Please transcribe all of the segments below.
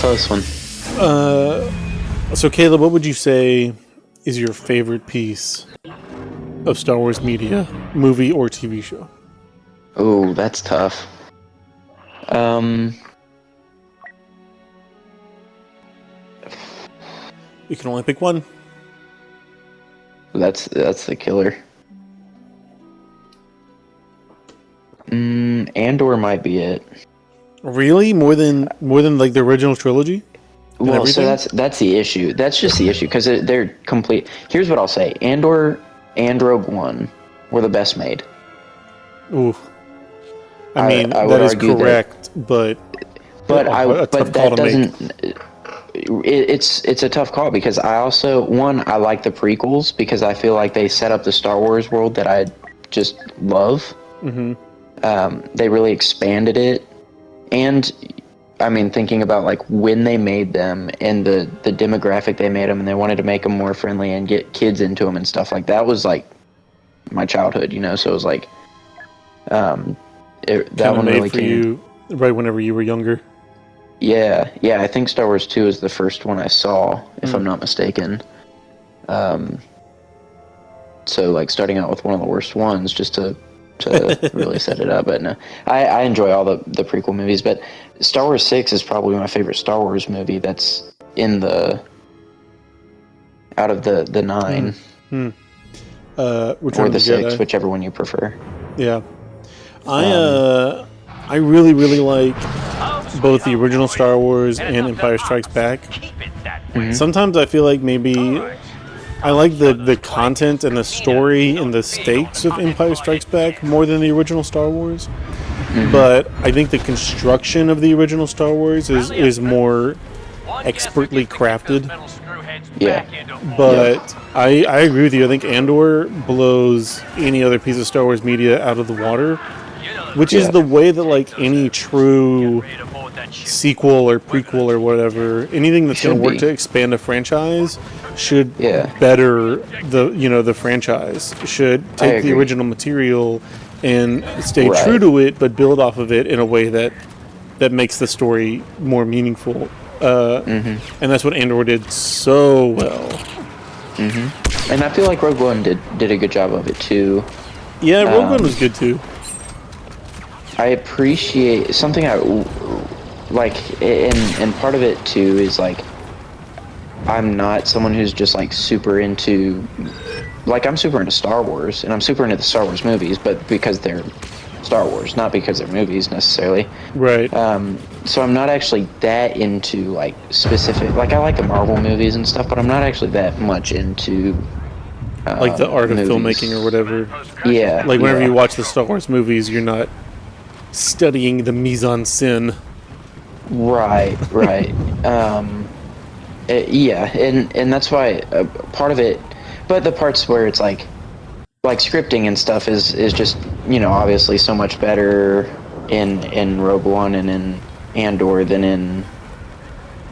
close one. So Caleb, what would you say is your favorite piece of Star Wars media, movie or TV show? Oh, that's tough. You can only pick one. That's the killer. Andor might be it. Really? More than like the original trilogy? Well, so that's the issue. That's just the issue because they're complete. Here's what I'll say: Andor and Rogue One were the best made. Ooh. I mean, I that would is argue correct, but that doesn't. It's a tough call because I like the prequels because I feel like they set up the Star Wars world that I just love. Mm-hmm. They really expanded it, and I mean, thinking about like when they made them and the demographic they made them, and they wanted to make them more friendly and get kids into them and stuff like that was like my childhood, you know. So it was like, that one really came. You right whenever you were younger. Yeah. I think Star Wars 2 is the first one I saw, if I'm not mistaken. So like starting out with one of the worst ones just to really set it up. But no, I enjoy all the prequel movies, but Star Wars 6 is probably my favorite Star Wars movie. That's out of the 9. Or the 6, whichever one you prefer. Yeah. I really, really like both the original Star Wars and Empire Strikes Back. Mm-hmm. Sometimes I feel like maybe I like the content and the story and the stakes of Empire Strikes Back more than the original Star Wars. Mm-hmm. But I think the construction of the original Star Wars is more expertly crafted. Yeah. But I agree with you. I think Andor blows any other piece of Star Wars media out of the water. Which is the way that, like, any true sequel or prequel or whatever, anything that's going to work to expand a franchise should better the franchise. Should take the original material and stay true to it, but build off of it in a way that makes the story more meaningful. And that's what Andor did so well. Mm-hmm. And I feel like Rogue One did a good job of it, too. Yeah, Rogue One was good, too. I appreciate something I like, and part of it too is like I'm not someone who's just like super into, like I'm super into Star Wars and I'm super into the Star Wars movies, but because they're Star Wars, not because they're movies necessarily. Right. So I'm not actually that into like specific, like I like the Marvel movies and stuff, but I'm not actually that much into like the art of filmmaking or whatever. Yeah. Like whenever you watch the Star Wars movies, you're not studying the mise en scène. Right. And that's why part of it, but the parts where it's like scripting and stuff is just, you know, obviously so much better in Rogue One and in Andor than in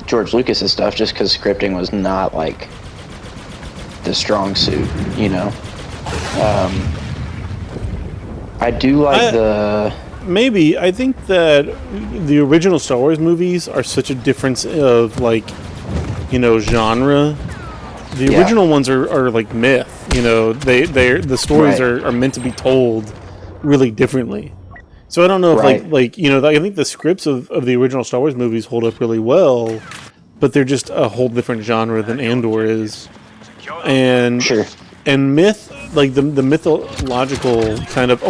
George Lucas's stuff, just because scripting was not like the strong suit, you know. I do like Maybe. I think that the original Star Wars movies are such a difference of, like, you know, genre. The original ones are like myth, you know. The stories are meant to be told really differently. So I don't know if like you know, I think the scripts of the original Star Wars movies hold up really well, but they're just a whole different genre than Andor is. And and myth, like the mythological kind of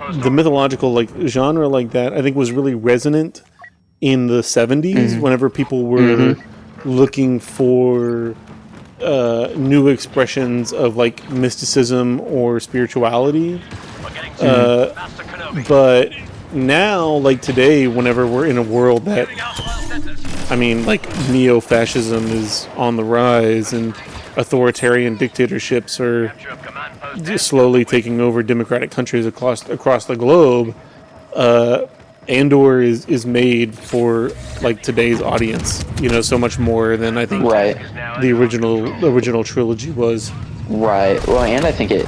the mythological like genre like that, I think was really resonant in the 70s whenever people were looking for new expressions of like mysticism or spirituality. But now, like today, whenever we're in a world that, I mean, like neo-fascism is on the rise and authoritarian dictatorships are slowly taking over democratic countries across the globe, Andor is made for like today's audience, you know, so much more than I think the original trilogy was. Right. Well, and I think it,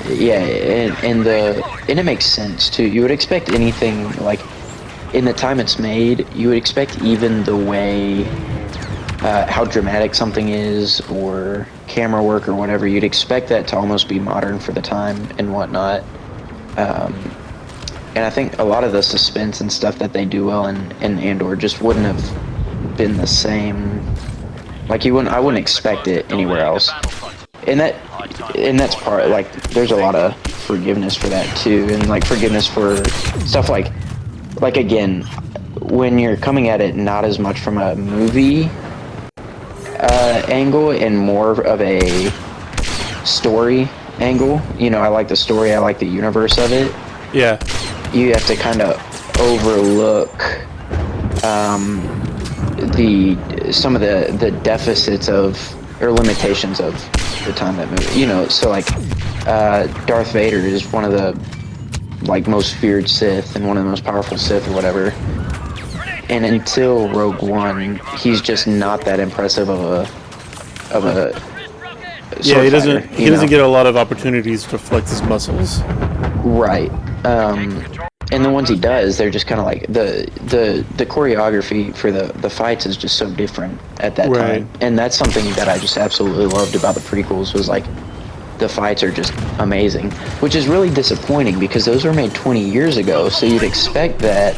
and it makes sense too. You would expect anything like in the time it's made, you would expect even the way how dramatic something is, or camera work or whatever, you'd expect that to almost be modern for the time and whatnot. And I think a lot of the suspense and stuff that they do well in Andor just wouldn't have been the same. Like I wouldn't expect it anywhere else. And that's part, like, there's a lot of forgiveness for that too, and like forgiveness for stuff like again, when you're coming at it not as much from a movie angle and more of a story angle. You know, I like the story, I like the universe of it. Yeah. You have to kind of overlook some of the deficits of, or limitations of, the time that movie. You know, so like Darth Vader is one of the like most feared Sith and one of the most powerful Sith or whatever. And until Rogue One, he's just not that impressive of a yeah, he doesn't get a lot of opportunities to flex his muscles. Right. And the ones he does, they're just kind of like the choreography for the fights is just so different at that time. And that's something that I just absolutely loved about the prequels, was like the fights are just amazing, which is really disappointing because those were made 20 years ago. So you'd expect that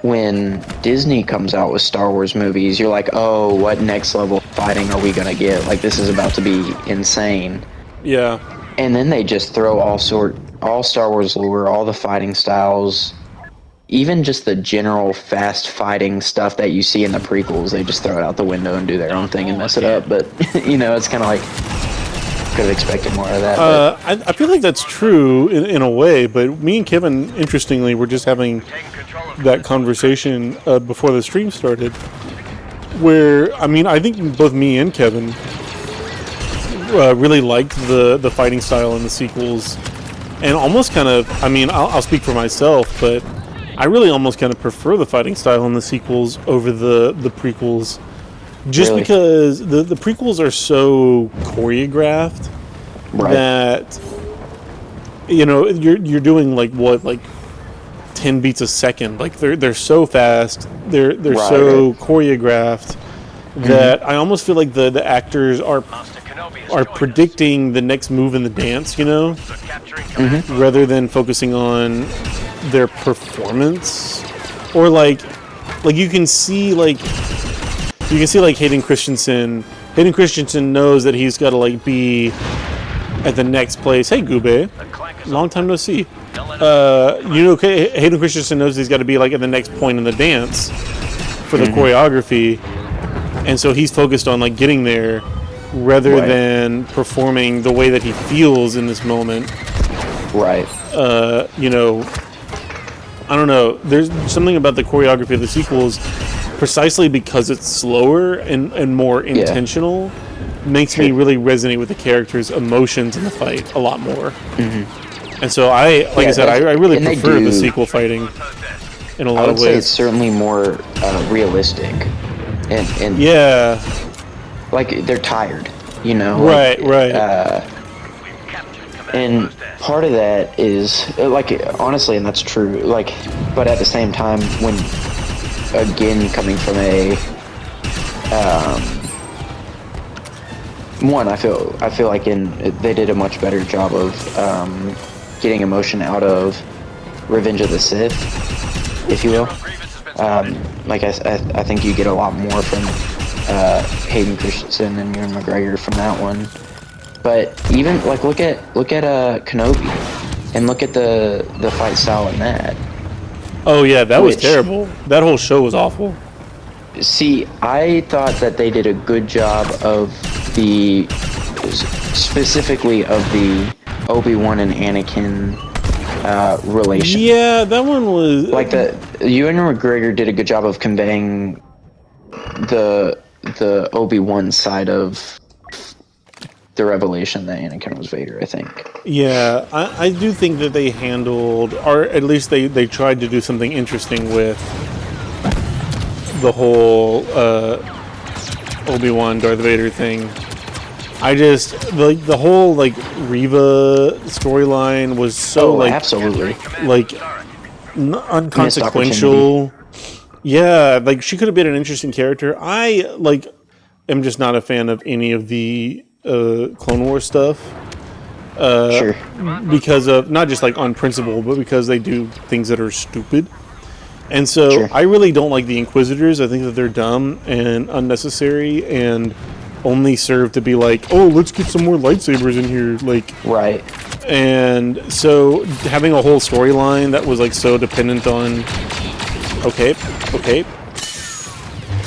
when Disney comes out with Star Wars movies, you're like, oh, what next level fighting are we gonna get? Like, this is about to be insane. Yeah. And then they just throw all Star Wars lore, all the fighting styles, even just the general fast fighting stuff that you see in the prequels. They just throw it out the window and do their own thing and mess it up. But you know, it's kind of like, could have expected more of that. I feel like that's true in a way, but me and Kevin, interestingly, were just having that conversation before the stream started, where, I mean, I think both me and Kevin really liked the fighting style in the sequels, and almost kind of, I mean, I'll speak for myself, but I really almost kind of prefer the fighting style in the sequels over the prequels, just really? Because the prequels are so choreographed, right, that, you know, you're doing like 10 beats a second. Like they're so fast, they're right, so choreographed, that I almost feel like the actors are predicting the next move in the dance, you know, rather than focusing on their performance. Or like you can see Hayden Christensen. Hayden Christensen knows that he's got to like be at the next place. Hey, Gube, long time no see. You know, Hayden Christensen knows he's got to be like at the next point in the dance for the choreography, and so he's focused on like getting there rather than performing the way that he feels in this moment. Right. You know, I don't know. There's something about the choreography of the sequels, precisely because it's slower and more intentional, makes me really resonate with the characters' emotions in the fight a lot more. And so I said, I really prefer the sequel fighting in a lot of ways. I would say it's certainly more realistic. And yeah. Like, they're tired, you know? Right, right. And part of that is, like, honestly, and that's true, like, but at the same time, when, again, coming from a, one, I feel like they did a much better job of getting emotion out of Revenge of the Sith, if you will. Like I think you get a lot more from Hayden Christensen and Ewan McGregor from that one. But even like look at Kenobi, and look at the fight style in that. Oh yeah, that was terrible. That whole show was awful. See, I thought that they did a good job of specifically of the Obi-Wan and Anakin relation. Yeah, that one was like Ewan McGregor did a good job of conveying the Obi-Wan side of the revelation that Anakin was Vader, I think. Yeah, I do think that they handled, or at least they tried to do something interesting with the whole Obi-Wan Darth Vader thing. I just the whole like Reva storyline was so absolutely like unconsequential. Yeah, like she could have been an interesting character. I am just not a fan of any of the Clone Wars stuff. Sure. Because of not just like on principle, but because they do things that are stupid. And so Sure. I really don't like the Inquisitors. I think that they're dumb and unnecessary and only serve to be like, oh, let's get some more lightsabers in here. Like, Right. and so having a whole storyline that was like so dependent on, okay.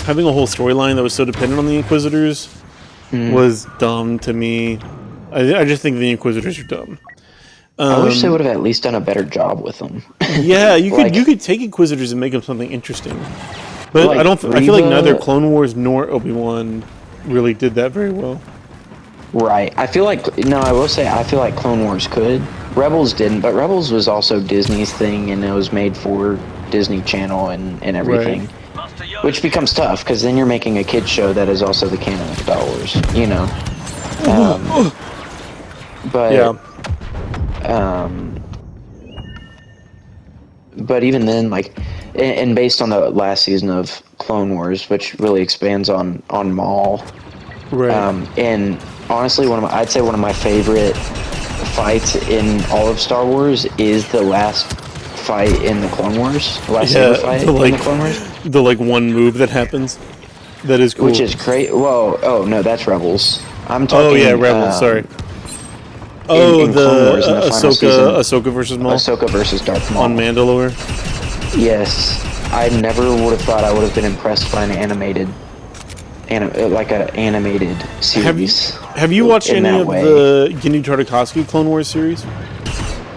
Having a whole storyline that was so dependent on the Inquisitors was dumb to me. I just think the Inquisitors are dumb. I wish they would have at least done a better job with them. Yeah, you Like- could take Inquisitors and make them something interesting, but Like I don't. I feel like Reva- neither Clone Wars nor Obi-Wan really did that very well. Right. I feel like I will say I feel like Clone Wars could. Rebels didn't, but Rebels was also Disney's thing, and it was made for Disney Channel and everything, which becomes tough because then you're making a kids show that is also the canon of Star Wars. You know. But Yeah, but even then, like, and based on the last season of Clone Wars, which really expands on Maul, right. and honestly, I'd say one of my favorite fights in all of Star Wars is the last fight in the Clone Wars, the last saber fight in the Clone Wars, the like one move that happens, that is cool. which is great. Well, oh no, that's Rebels. I'm talking. Oh yeah, Rebels. Sorry. in Clone Wars in the final season. Ahsoka versus Maul Ahsoka versus Darth Maul. on Mandalore. Yes, I never would have thought I would have been impressed by an animated series. Have you watched in any that of way. the Genndy Tartakovsky Clone Wars series?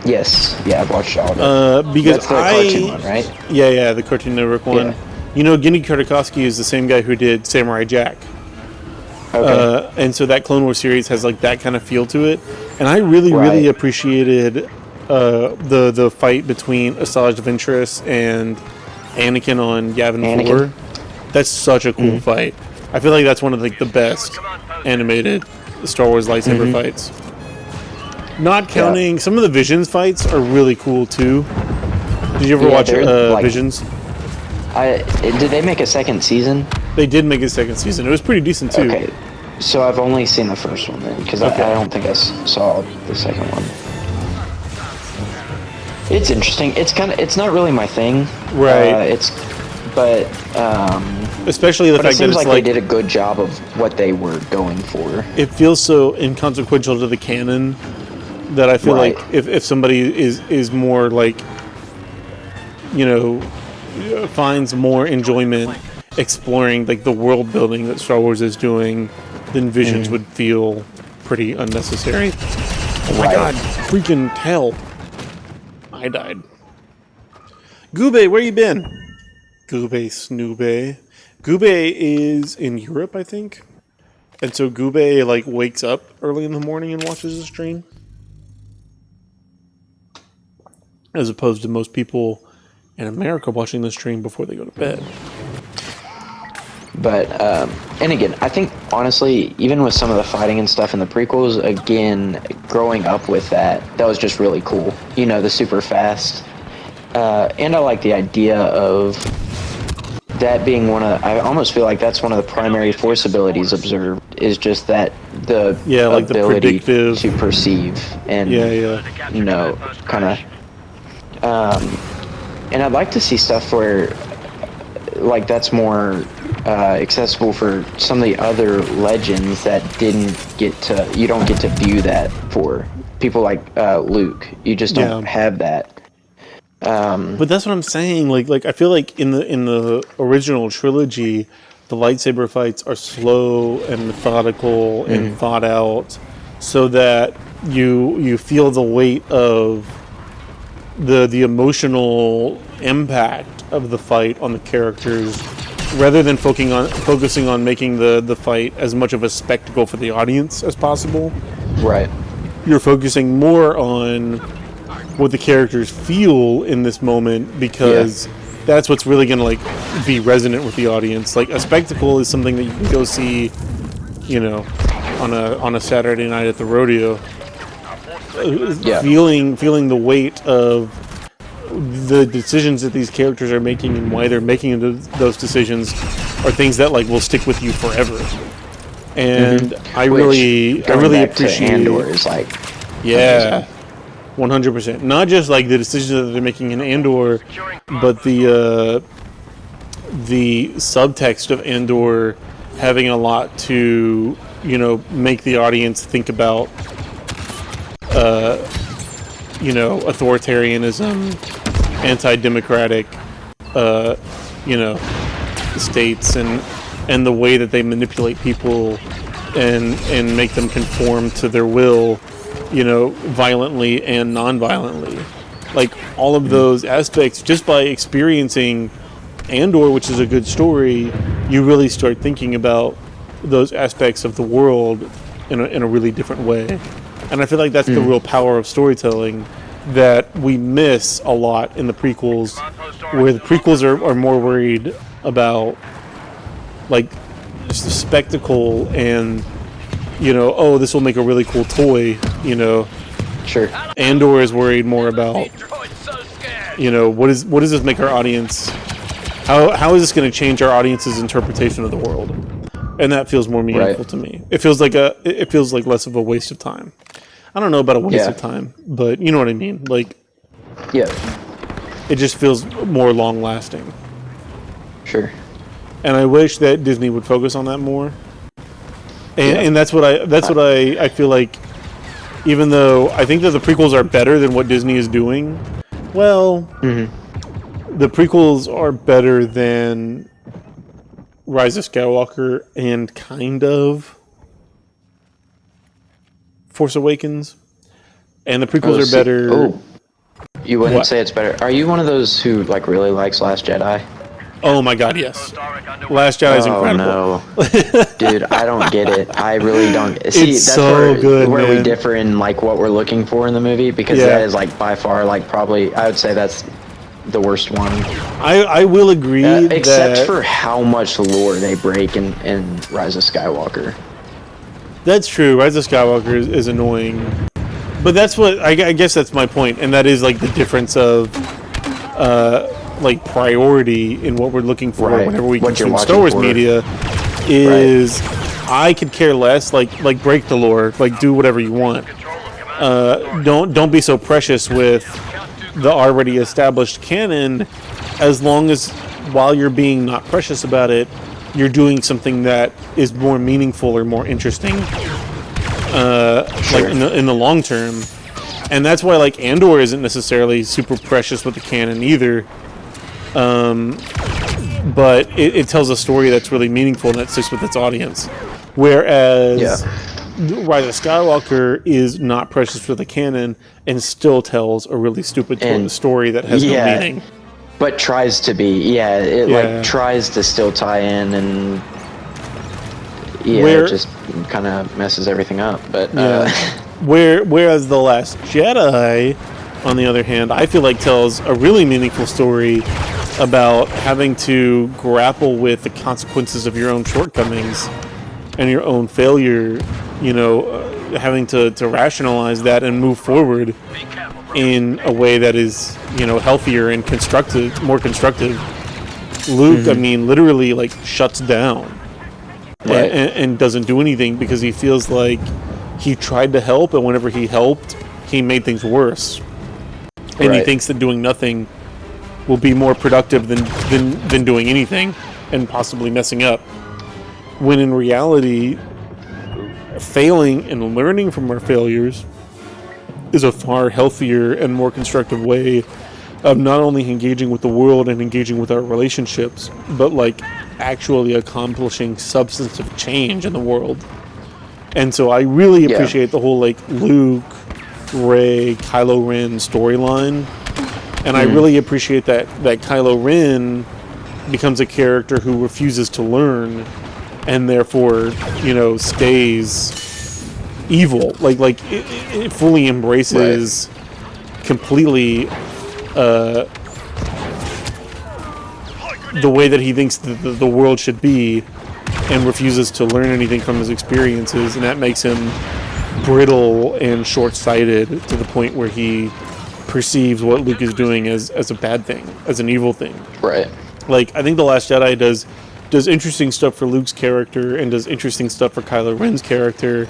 Yes, yeah, I've watched all of it. Because That's the cartoon one, right? Yeah, the Cartoon Network one. Yeah. You know, Genndy Tartakovsky is the same guy who did Samurai Jack. Okay. And so that Clone Wars series has like that kind of feel to it, and I really Right. appreciated the fight between Asajj Ventress and Anakin on Yavin 4. Anakin. That's such a cool fight. I feel like that's one of like the best animated Star Wars lightsaber fights. Not counting some of the Visions fights are really cool too. Did you ever watch they're, like- Visions? Did they make a second season? They did make a second season. It was pretty decent too. Okay, so I've only seen the first one then, because Okay. I don't think I saw the second one. It's interesting. It's not really my thing. Right. Especially the But it fact that seems it's like like they did a good job of what they were going for. it feels so inconsequential to the canon that I feel Right. like if somebody is more like, you know, finds more enjoyment exploring like the world building that Star Wars is doing, then Visions would feel pretty unnecessary. Oh my Right. god, freaking hell. I died. Gube, where you been? Gube Snoobe. Gube is in Europe, I think. And so Gube like wakes up early in the morning and watches the stream. As opposed to most people in America watching the stream before they go to bed. But and again, I think honestly, even with some of the fighting and stuff in the prequels, again, growing up with that was just really cool. You know, the super fast, and I like the idea of that being I almost feel like that's one of the primary Force abilities observed is just that the like the ability predictive to perceive and you know, kind of. And I'd like to see stuff where like that's more accessible for some of the other legends that you don't get to view that for people like Luke. You just don't have that. But that's what I'm saying. Like I feel like in the original trilogy, the lightsaber fights are slow and methodical and thought out, so that you feel the weight of the emotional impact of the fight on the characters, rather than focusing on making the fight as much of a spectacle for the audience as possible. Right. You're focusing more on what the characters feel in this moment, because that's what's really going to like be resonant with the audience. Like a spectacle is something that you can go see, you know, on a Saturday night at the rodeo. Feeling the weight of the decisions that these characters are making and why they're making those decisions are things that like will stick with you forever. And I really appreciate Andor is like 100%. Not just like the decisions that they're making in Andor, but the subtext of Andor having a lot to, you know, make the audience think about, you know, authoritarianism, anti-democratic, you know, states, and the way that they manipulate people and make them conform to their will, you know, violently and non-violently. Like, all of those aspects, just by experiencing Andor, which is a good story, you really start thinking about those aspects of the world in a really different way. And I feel like that's the real power of storytelling that we miss a lot in the prequels, where the prequels are more worried about, like, just the spectacle and, you know, oh, this will make a really cool toy, you know. Sure. Andor is worried more about, you know, what does this make our audience, how is this going to change our audience's interpretation of the world? And that feels more meaningful to me. It feels like less of a waste of time. I don't know about a waste of time, but you know what I mean. Like, it just feels more long lasting. Sure. And I wish that Disney would focus on that more. And that's what I feel like. Even though I think that the prequels are better than what Disney is doing, well, the prequels are better than Rise of Skywalker and kind of Force Awakens. And the prequels are better. Oh, you wouldn't say it's better. Are you one of those who like really likes Last Jedi? Oh my God, yes. Last Jedi is incredible. No. Dude, I don't get it. I really don't. See, It's that's so where, good, where man. we differ in like what we're looking for in the movie, because that is like by far like probably I would say that's the worst one. I will agree except for how much lore they break in Rise of Skywalker. That's true. Rise of Skywalker is annoying. But that's what I guess that's my point, and that is like the difference of like priority in what we're looking for whenever we consume Star Wars media is I could care less, like break the lore, like do whatever you want. Don't be so precious with the already established canon, as long as while you're being not precious about it, you're doing something that is more meaningful or more interesting, like in the long term. And that's why like Andor isn't necessarily super precious with the canon either. But it tells a story that's really meaningful and that sticks with its audience. Whereas Rise of Skywalker is not precious with the canon and still tells a really stupid story that has no meaning. But tries to be, like tries to still tie in, and it just kind of messes everything up. But whereas The Last Jedi, on the other hand, I feel like tells a really meaningful story about having to grapple with the consequences of your own shortcomings and your own failure, you know, having to rationalize that and move forward in a way that is, you know, healthier and constructive, more constructive. Luke, I mean, literally like shuts down and doesn't do anything because he feels like he tried to help, and whenever he helped, he made things worse. And he thinks that doing nothing will be more productive than doing anything and possibly messing up. When in reality, failing and learning from our failures is a far healthier and more constructive way of not only engaging with the world and engaging with our relationships, but like actually accomplishing substantive change in the world. And so I really appreciate the whole like Luke, Rey, Kylo Ren storyline. And I really appreciate that Kylo Ren becomes a character who refuses to learn and therefore, you know, stays evil. Like it fully embraces completely the way that he thinks the world should be and refuses to learn anything from his experiences, and that makes him brittle and short-sighted to the point where he perceives what Luke is doing as a bad thing, as an evil thing. Right. Like, I think The Last Jedi does interesting stuff for Luke's character, and does interesting stuff for Kylo Ren's character,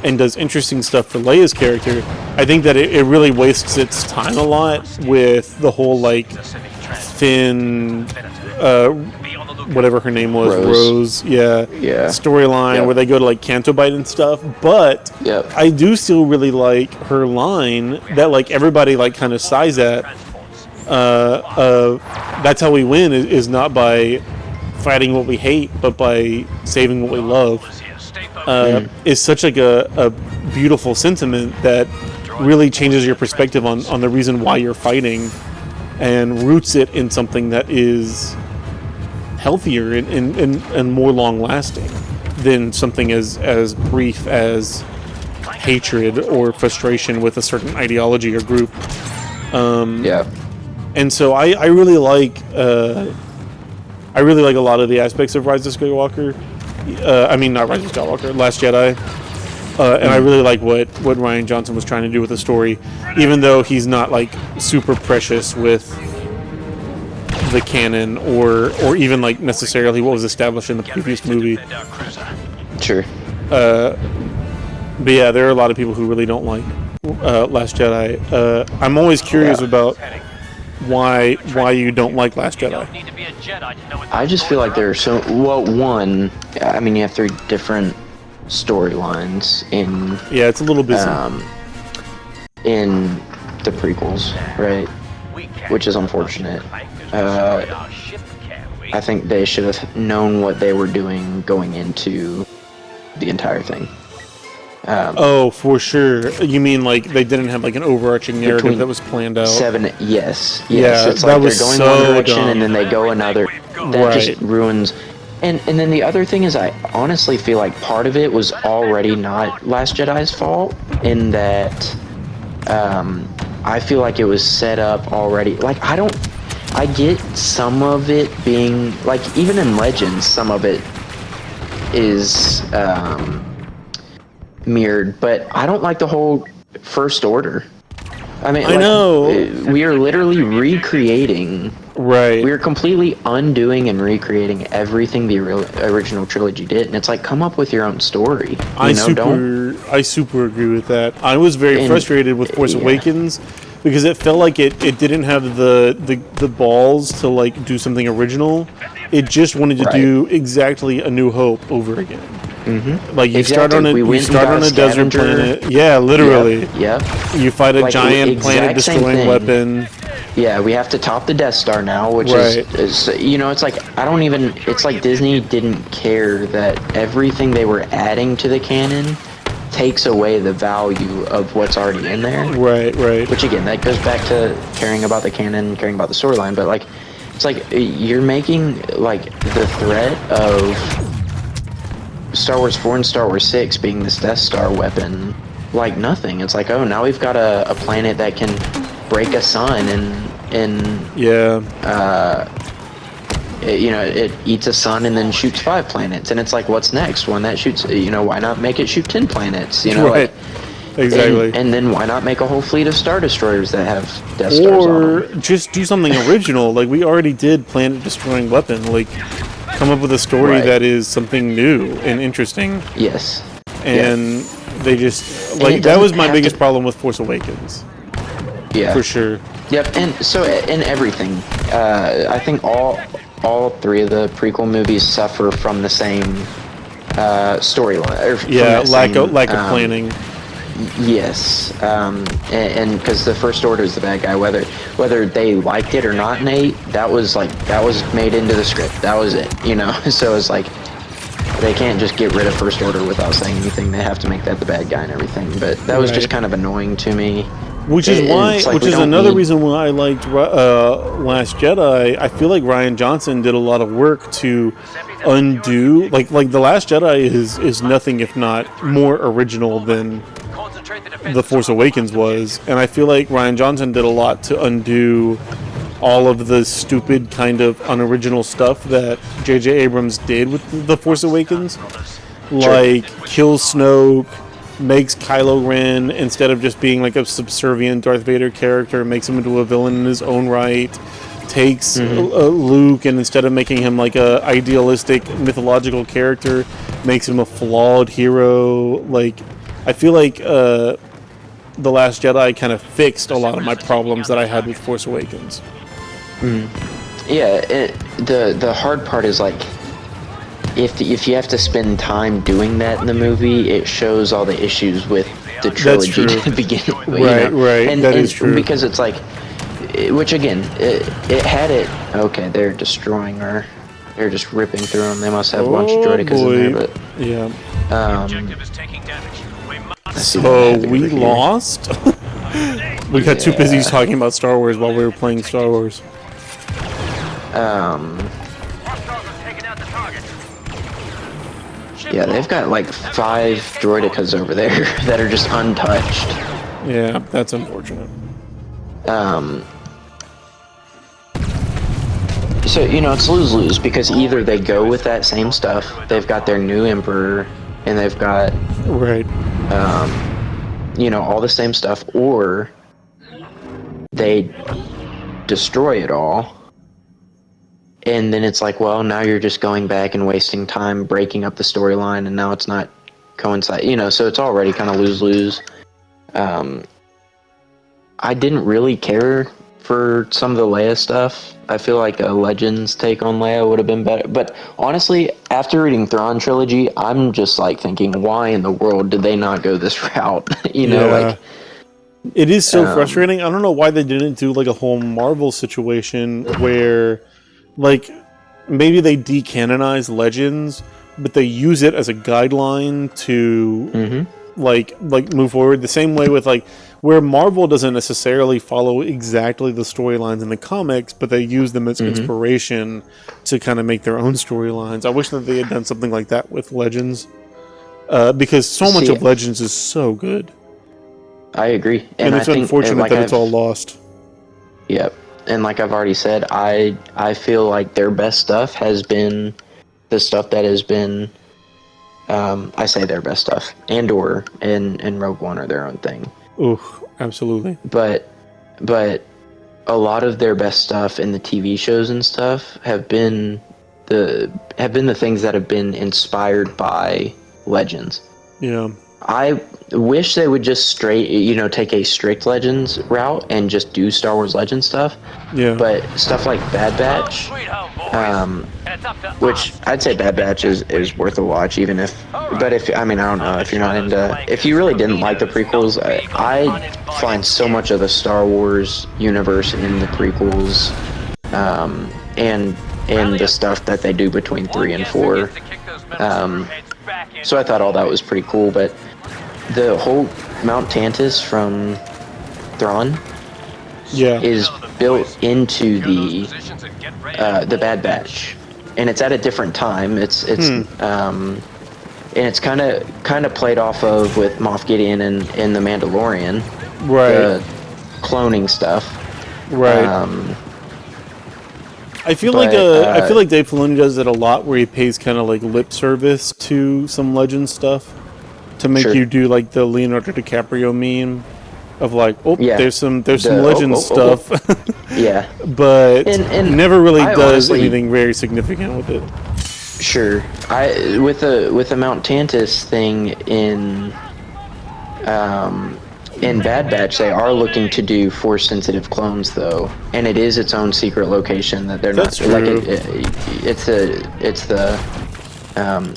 and does interesting stuff for Leia's character. I think that it really wastes its time a lot with the whole, like, Finn, whatever her name was, Rose storyline, where they go to, like, Canto Bight and stuff. But I do still really like her line that, like, everybody, like, kind of sighs at. That's how we win is not by fighting what we hate, but by saving what we love. Is such like a beautiful sentiment that really changes your perspective on the reason why you're fighting, and roots it in something that is healthier and more long lasting than something as brief as hatred or frustration with a certain ideology or group. And so I really like a lot of the aspects of Rise of Skywalker. I mean, not Rise of Skywalker, Last Jedi. And I really like what Rian Johnson was trying to do with the story, even though he's not, like, super precious with the canon or even, like, necessarily what was established in the previous movie. Sure. But yeah, there are a lot of people who really don't like Last Jedi. I'm always curious about why you don't like Last Jedi. I just feel like there are one, I mean, you have 3 different storylines in... Yeah, it's a little busy. In the prequels, right? Which is unfortunate. I think they should have known what they were doing going into the entire thing. For sure. You mean, like, they didn't have, like, an overarching narrative that was planned out? Yes. Yeah, it's like they're going one direction and then they go another. That just ruins. And then the other thing is, I honestly feel like part of it was already not Last Jedi's fault, in that I feel like it was set up already. Like, I get some of it being, like, even in Legends, some of it is mirrored, but I don't like the whole First Order. I mean, I know we are literally recreating. Right. We are completely undoing and recreating everything the original trilogy did, and it's like, come up with your own story. I super agree with that. I was very frustrated with Force Awakens because it felt like it didn't have the balls to, like, do something original. It just wanted to do exactly A New Hope over again. Mm-hmm. Like, you start on a desert planet. Yeah, literally. Yep. You fight a giant planet-destroying weapon. Yeah, we have to top the Death Star now, which is, you know, it's like, it's like Disney didn't care that everything they were adding to the canon takes away the value of what's already in there. Right. Which, again, that goes back to caring about the canon, caring about the storyline, but, like, it's like you're making, like, the threat of Star Wars 4 and Star Wars 6 being this Death Star weapon like nothing. It's like, oh, now we've got a planet that can break a sun it eats a sun and then shoots 5 planets, and it's like, what's next? One that shoots, why not make it shoot 10 planets? Right. Exactly. And then why not make a whole fleet of Star Destroyers that have Death Stars on them? Or just do something original. Like, we already did planet-destroying weapon. Like, come up with a story that is something new and interesting. Yes. And they just, like, that was my biggest problem with Force Awakens. Yeah. For sure. Yep, and so in everything, I think all 3 of the prequel movies suffer from the same storyline. Yeah, lack of planning. Yes, and because the First Order is the bad guy, whether they liked it or not, Nate, that was made into the script. That was it, So it's like, they can't just get rid of First Order without saying anything. They have to make that the bad guy and everything. But that was just kind of annoying to me. Which is another reason why I liked Last Jedi. I feel like Rian Johnson did a lot of work to undo, like The Last Jedi is nothing if not more original than The Force Awakens was, and I feel like Rian Johnson did a lot to undo all of the stupid kind of unoriginal stuff that J.J. Abrams did with The Force Awakens, like kill Snoke, makes Kylo Ren, instead of just being like a subservient Darth Vader character, makes him into a villain in his own right. Takes Luke, and instead of making him like a idealistic mythological character, makes him a flawed hero. Like, I feel like The Last Jedi kind of fixed a lot of my problems that I had with Force Awakens. Yeah, the hard part is like, if you have to spend time doing that in the movie, it shows all the issues with the trilogy at the beginning. Right. And that is true. Because it's like, which again, it had it. Okay, they're destroying her. They're just ripping through them. They must have a bunch of droidicas in there, but yeah. So we lost. We got too busy talking about Star Wars while we were playing Star Wars. Yeah, they've got like 5 droidicas over there that are just untouched. Yeah, that's unfortunate. So, it's lose-lose, because either they go with that same stuff, they've got their new Emperor, and they've got, all the same stuff, or they destroy it all, and then it's like, well, now you're just going back and wasting time breaking up the storyline, and now it's not coincide, so it's already kind of lose-lose. I didn't really care for some of the Leia stuff. I feel like a Legends take on Leia would have been better. But honestly, after reading Thrawn Trilogy, I'm just like thinking, why in the world did they not go this route? Like, it is so frustrating. I don't know why they didn't do like a whole Marvel situation where, like, maybe they decanonize Legends, but they use it as a guideline to like move forward. The same way with like where Marvel doesn't necessarily follow exactly the storylines in the comics, but they use them as inspiration to kind of make their own storylines. I wish that they had done something like that with Legends, because so much of Legends is so good. I agree, and it's unfortunate that it's all lost. Yep, and like I've already said, I feel like their best stuff has been the stuff that has been. I say their best stuff. Andor and Rogue One are their own thing. Ooh, absolutely. But a lot of their best stuff in the TV shows and stuff have been the things that have been inspired by Legends. Yeah. I wish they would just take a strict Legends route and just do Star Wars Legends stuff. Yeah. But stuff like Bad Batch, which I'd say Bad Batch is worth a watch, even if. But I don't know if you're not into. If you really didn't like the prequels, I find so much of the Star Wars universe in the prequels, and the stuff that they do between 3 and 4. So I thought all that was pretty cool, but the whole Mount Tantus from Thrawn is built into the Bad Batch, and it's at a different time. It's and it's kind of played off of with Moff Gideon and the Mandalorian, the cloning stuff, I feel like Dave Filoni does it a lot, where he pays kind of like lip service to some Legend stuff to make you do like the Leonardo DiCaprio meme of like, there's some Legend stuff. Yeah, but and never really does anything very significant with it. Sure, with the Mount Tantus thing in Bad Batch, they are looking to do Force-sensitive clones, though, and it is its own secret location that they're not like it's the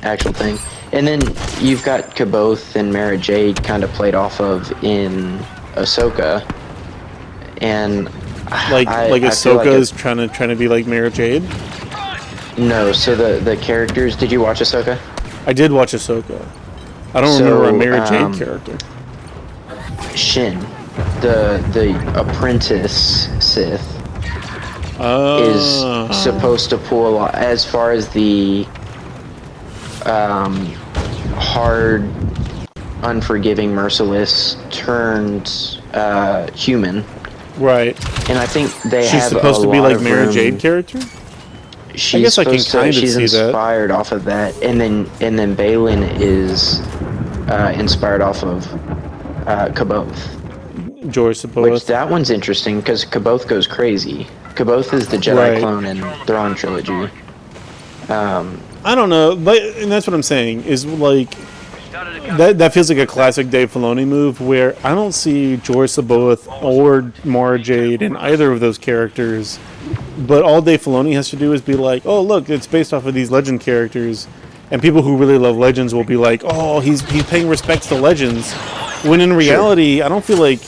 actual thing. And then you've got Kaboth and Mara Jade kind of played off of in Ahsoka, and Ahsoka is trying to be like Mara Jade. No, so the characters. Did you watch Ahsoka? I did watch Ahsoka. I don't remember a Mara Jade character. Shin, the apprentice Sith, is supposed to pull a lot as far as the hard, unforgiving, merciless turned human. Right. And I think she's supposed to be like Mara Jade character. She's inspired off of that, and then Balin is inspired off of Kaboth. George Which Saboth. that one's interesting because Kaboth goes crazy. Kaboth is the Jedi clone in Thrawn trilogy. I don't know, but and that's what I'm saying is like that feels like a classic Dave Filoni move where I don't see George Saboth or Mara Jade in either of those characters, but all Dave Filoni has to do is be like, oh look, it's based off of these legend characters, and people who really love legends will be like, oh, he's paying respects to legends, when in reality, I don't feel like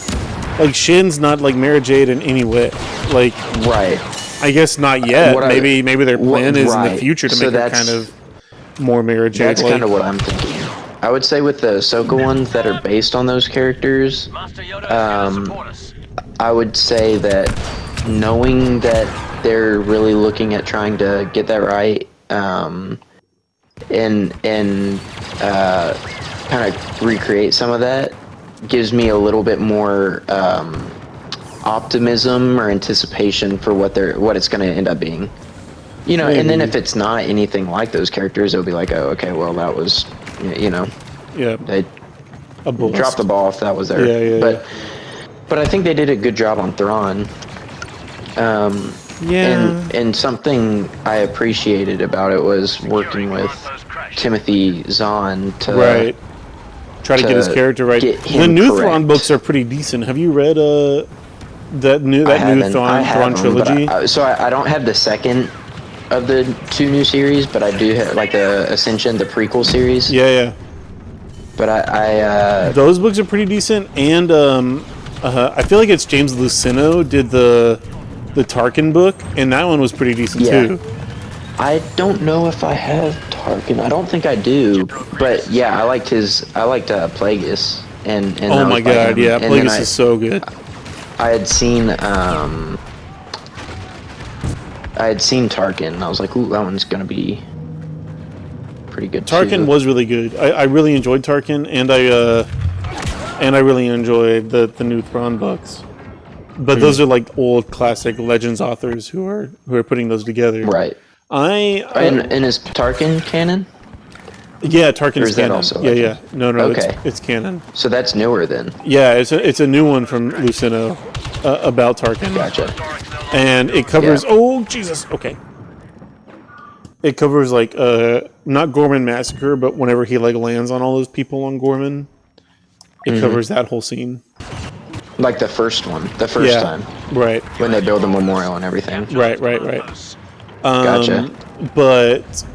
Shin's not like Mara Jade in any way, like right. I guess not yet. Maybe their plan is in the future to make her kind of more Mara Jade. That's kind of what I'm thinking. I would say with the Ahsoka ones that are based on those characters, I would say that knowing that they're really looking at trying to get that right, and kind of recreate some of that, gives me a little bit more optimism or anticipation for what it's going to end up being. You know, and then if it's not anything like those characters, it'll be like, oh, okay, well, that was, you know, they dropped the ball if that was there. But I think they did a good job on Thrawn. And something I appreciated about it was working with Timothy Zahn to try to get his character right. The new Thrawn books are pretty decent. Have you read that new Thrawn trilogy? So I don't have the second of the two new series, but I do have like the Ascension, the prequel series. Yeah. But I those books are pretty decent, and I feel like it's James Luceno did the Tarkin book, and that one was pretty decent too. I don't know if I have Tarkin. I don't think I do, but yeah, I liked Plagueis, and oh my god, yeah, Plagueis is so good. I had seen Tarkin, and I was like, ooh, that one's gonna be pretty good. Tarkin was really good. I really enjoyed Tarkin, and I really enjoyed the new Thrawn books. But those are like old classic Legends authors who are putting those together. Right. And is Tarkin canon? Yeah, Tarkin's canon. Also yeah. No, okay. It's canon. So that's newer then. Yeah, it's a new one from Luceno about Tarkin. Gotcha. And it covers oh Jesus, okay. It covers like not Gorman Massacre, but whenever he like lands on all those people on Gorman, it covers that whole scene. Like the first one, the first time. Right. When they build the memorial and everything. Right. Gotcha. But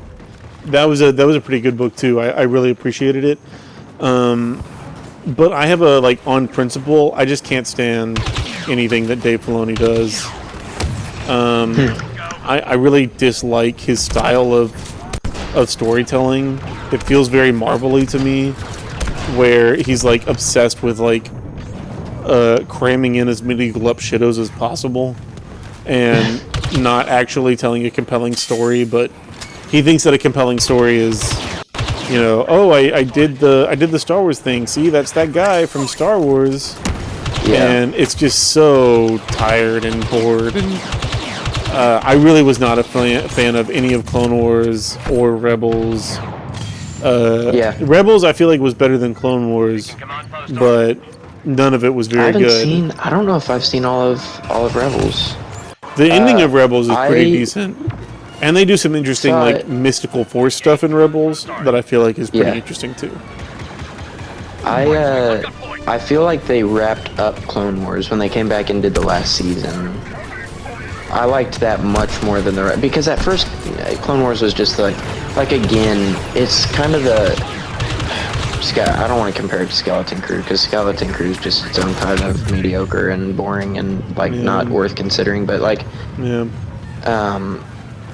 that was a pretty good book too. I really appreciated it. But I have a like on principle, I just can't stand anything that Dave Filoni does. I really dislike his style of storytelling. It feels very Marvel-y to me, where he's like obsessed with like cramming in as many glup shitos as possible and not actually telling a compelling story, but he thinks that a compelling story is, you know, oh, I did the Star Wars thing. See, that's that guy from Star Wars. Yeah. And it's just so tired and bored, and I really was not a fan of any of Clone Wars or Rebels. Rebels I feel like was better than Clone Wars, but none of it was very good. I don't know if I've seen all of Rebels. The ending of Rebels is pretty decent. And they do some interesting like mystical Force stuff in Rebels that I feel like is pretty interesting too. I feel like they wrapped up Clone Wars when they came back and did the last season. I liked that much more than the rest, because at first Clone Wars was just like again, it's kind of I don't want to compare it to Skeleton Crew, because Skeleton Crew is just its own kind of mediocre and boring and like not worth considering, but like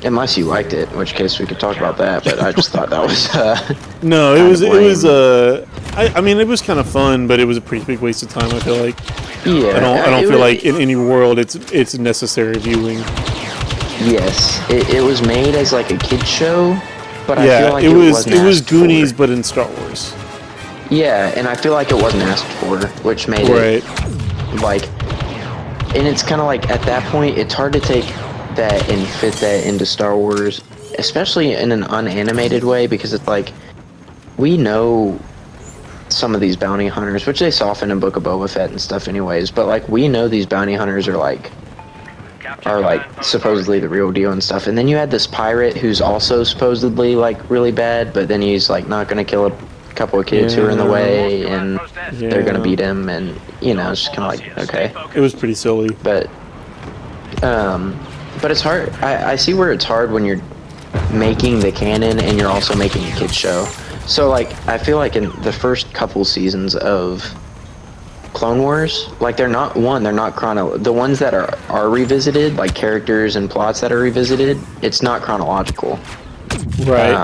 unless you liked it, in which case we could talk about that, but I just thought that was no, it was I mean it was kind of fun, but it was a pretty big waste of time, I feel like. I don't feel like in any world it's necessary viewing. Yes, it was made as like a kid's show, but I feel like it was Goonies but in Star Wars. Yeah, and I feel like it wasn't asked for, which made it like, and it's kind of like at that point it's hard to take that and fit that into Star Wars, especially in an unanimated way, because it's like we know some of these bounty hunters, which they soften in Book of Boba Fett and stuff anyways, but like we know these bounty hunters are like supposedly the real deal and stuff. And then you had this pirate who's also supposedly like really bad, but then he's like not gonna kill a couple of kids who are in the way, and they're gonna beat him, and you know, it's just kind of like, okay. It was pretty silly. But it's hard. I see where it's hard when you're making the canon and you're also making a kids show. So like I feel like in the first couple seasons of Clone Wars, like they're not the ones that are revisited, like characters and plots that are revisited, it's not chronological. Right.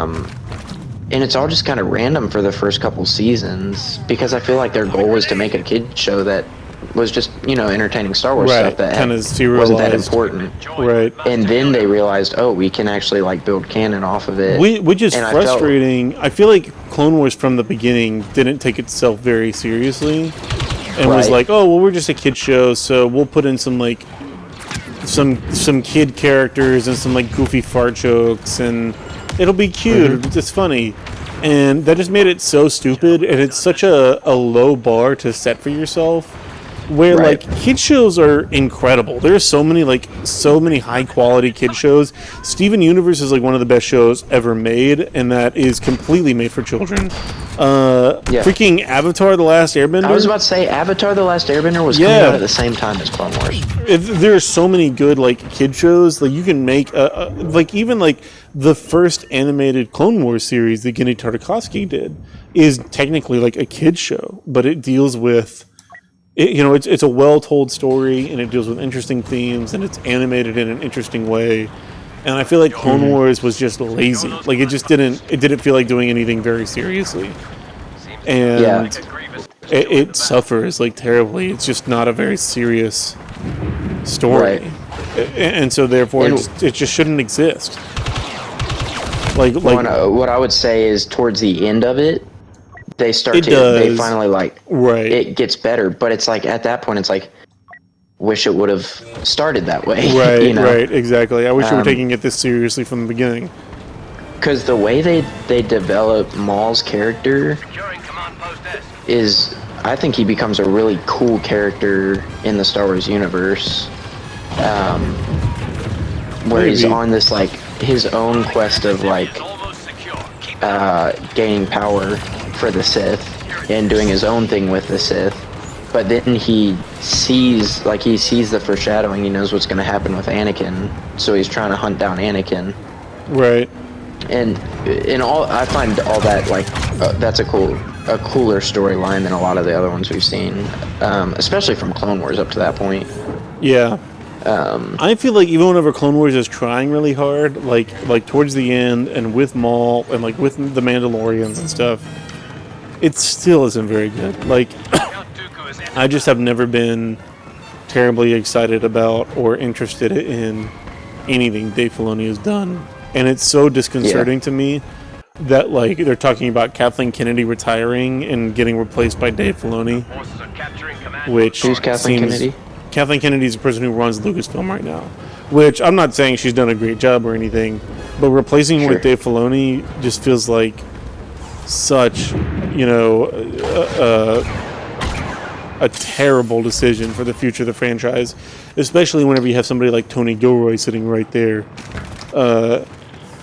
And it's all just kind of random for the first couple seasons, because I feel like their goal was to make a kid show that was just, you know, entertaining Star Wars stuff that wasn't that important. Right. And then they realized, oh, we can actually like build canon off of it. Which is frustrating. I feel like Clone Wars from the beginning didn't take itself very seriously, and was like, oh, well, we're just a kid show, so we'll put in some like some kid characters and some like goofy fart jokes, and it'll be cute. It's funny. And that just made it so stupid, and it's such a low bar to set for yourself, where like kid shows are incredible. There are so many high quality kid shows. Steven Universe is like one of the best shows ever made, and that is completely made for children. Freaking Avatar: The Last Airbender. I was about to say Avatar: The Last Airbender was coming out at the same time as Clone Wars. There are so many good like kid shows. Like you can make like even like the first animated Clone Wars series that Genndy Tartakovsky did is technically like a kid show, but it deals with it's a well-told story, and it deals with interesting themes, and it's animated in an interesting way. And I feel like Clone Wars was just lazy. Like it didn't feel like doing anything very seriously. And it suffers like terribly. It's just not a very serious story. And so therefore it just shouldn't exist. What I would say is towards the end of it, they finally it gets better, but it's like at that point it's like, wish it would have started that way. Right, you know? Right, exactly. I wish we were taking it this seriously from the beginning. Because the way they develop Maul's character is, I think he becomes a really cool character in the Star Wars universe, where he's on this like his own quest of like gaining power for the Sith and doing his own thing with the Sith. But then he sees the foreshadowing. He knows what's going to happen with Anakin, so he's trying to hunt down Anakin. Right. And I find all that like that's a cooler storyline than a lot of the other ones we've seen, especially from Clone Wars up to that point. Yeah. I feel like even whenever Clone Wars is trying really hard, like towards the end, and with Maul and like with the Mandalorians and stuff, it still isn't very good. Like, I just have never been terribly excited about or interested in anything Dave Filoni has done, and it's so disconcerting to me that like they're talking about Kathleen Kennedy retiring and getting replaced by Dave Filoni. Who's Kathleen Kennedy? Kathleen Kennedy is the person who runs Lucasfilm right now, which I'm not saying she's done a great job or anything, but replacing her with Dave Filoni just feels like such, a terrible decision for the future of the franchise, especially whenever you have somebody like Tony Gilroy sitting right there,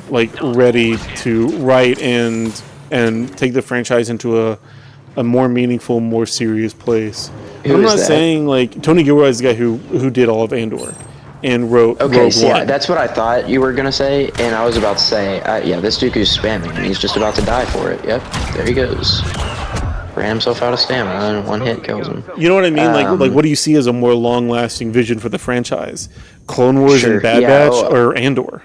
like ready to write and take the franchise into a more meaningful, more serious place. I'm not saying like Tony Gilroy is the guy who did all of Andor and wrote Rogue One. Yeah, that's what I thought you were gonna say, and I was about to say, this Dooku's spamming, and he's just about to die for it. Yep, there he goes. Ran himself out of stamina, and one hit kills him. You know what I mean? Like what do you see as a more long-lasting vision for the franchise? Clone Wars and Bad Batch, or Andor?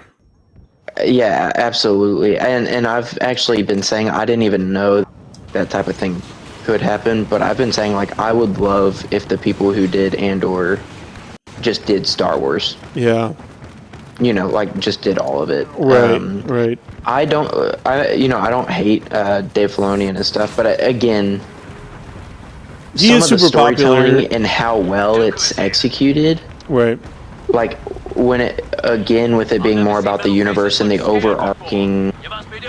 Yeah, absolutely. And I've actually been saying I didn't even know that type of thing could happen, but I've been saying like I would love if the people who did Andor just did Star Wars. Yeah. Like just did all of it. Right. I don't hate Dave Filoni and his stuff, but again, he is super storytelling popular and how well it's executed. Right. Like when it, again, with it being more about the universe and the overarching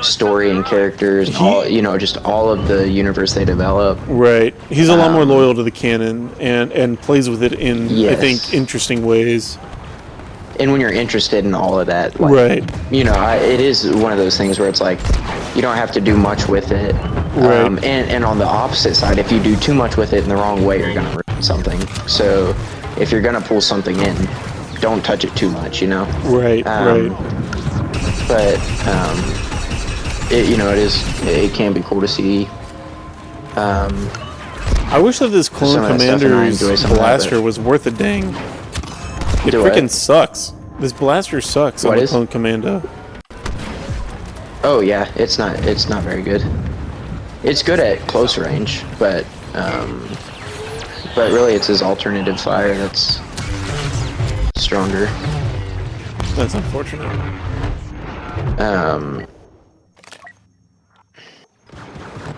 story and characters, and all, you know, just all of the universe they develop. Right. He's a lot more loyal to the canon and plays with it in, yes. I think, interesting ways. And when you're interested in all of that, like, right. You know, it is one of those things where it's like, you don't have to do much with it. Right. And on the opposite side, if you do too much with it in the wrong way, you're going to ruin something. So if you're going to pull something in, don't touch it too much, you know? Right, right. But, you know, it can be cool to see. I wish that this Clone Commander's blaster was worth a dang. It freaking sucks. This blaster sucks on the Clone Commando. Oh yeah, it's not very good. It's good at close range, but really it's his alternative fire that's stronger. That's unfortunate.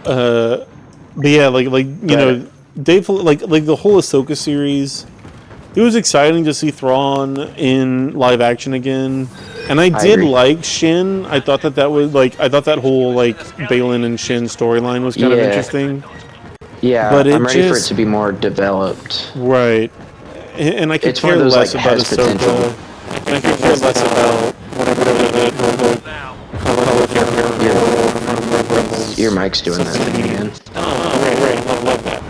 But yeah, like you know, Dave, like the whole Ahsoka series. It was exciting to see Thrawn in live action again, and I did like Shin. I thought that was I thought that whole Baylan and Shin storyline was kind of interesting. Yeah, but I'm ready for it to be more developed. Right, and I could care less about Ahsoka. And I could care less about whatever your mic's doing that thing again. Oh, right, love that.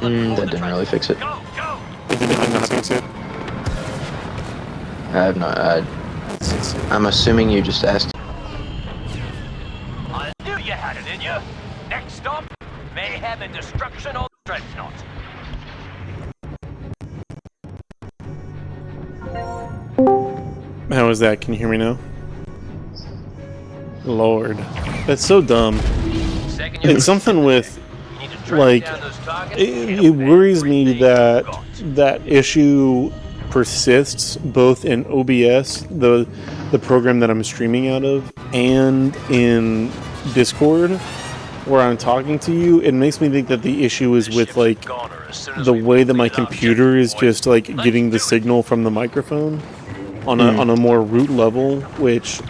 That didn't really fix it. It did not fix it. I have not. I'm assuming you just asked. I knew you had it in you. Next stop, mayhem and destruction on the Dreadnought. How is that? Can you hear me now? Lord, that's so dumb. It's something with it worries me that that issue persists both in OBS, the program that I'm streaming out of, and in Discord, where I'm talking to you. It makes me think that the issue is with the way that my computer is just getting the signal from the microphone on a more root level, which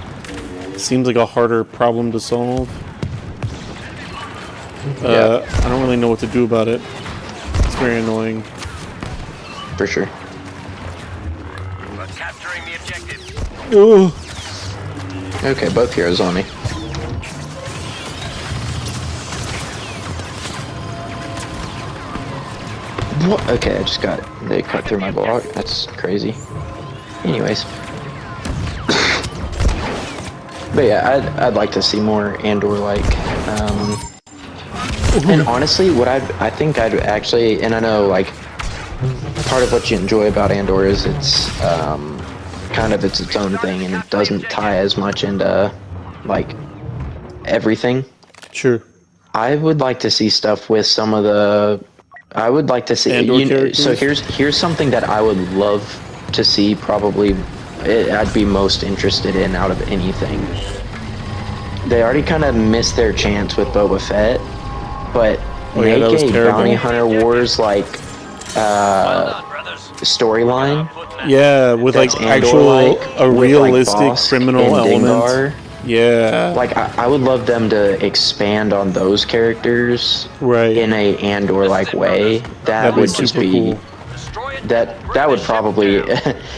seems like a harder problem to solve. I don't really know what to do about it. It's very annoying. For sure. We're capturing the objective. Ooh. Okay, both heroes on me. What? Okay, I just got it. They cut through my block. That's crazy. Anyways. But yeah, I'd like to see more Andor-like. And honestly, what I think I'd actually, and I know part of what you enjoy about Andor is it's kind of its own thing, and it doesn't tie as much into everything. Sure. I would like to see stuff with some of the. I would like to see. So here's something that I would love to see. Probably, I'd be most interested in out of anything. They already kind of missed their chance with Boba Fett, but make a Bounty Hunter Wars storyline. Yeah, with actual a realistic criminal element. Yeah. I would love them to expand on those characters in a Andor-like way. That would just be cool. That would probably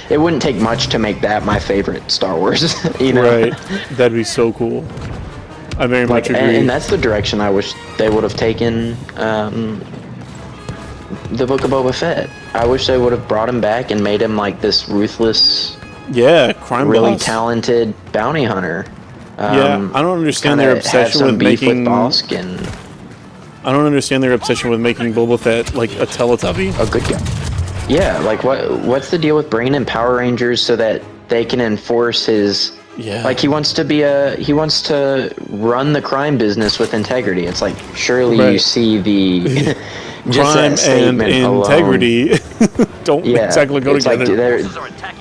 it wouldn't take much to make that my favorite Star Wars, you know? Right. That'd be so cool. I very much agree. And that's the direction I wish they would have taken the Book of Boba Fett. I wish they would have brought him back and made him this ruthless, crime really boss. Talented bounty hunter. I don't understand their obsession with making. I don't understand their obsession with making Boba Fett a Teletubby. A good guy. Yeah, what's the deal with bringing in Power Rangers so that they can enforce his? Yeah. He wants to run the crime business with integrity. It's surely you see the just crime that statement and integrity don't exactly go together.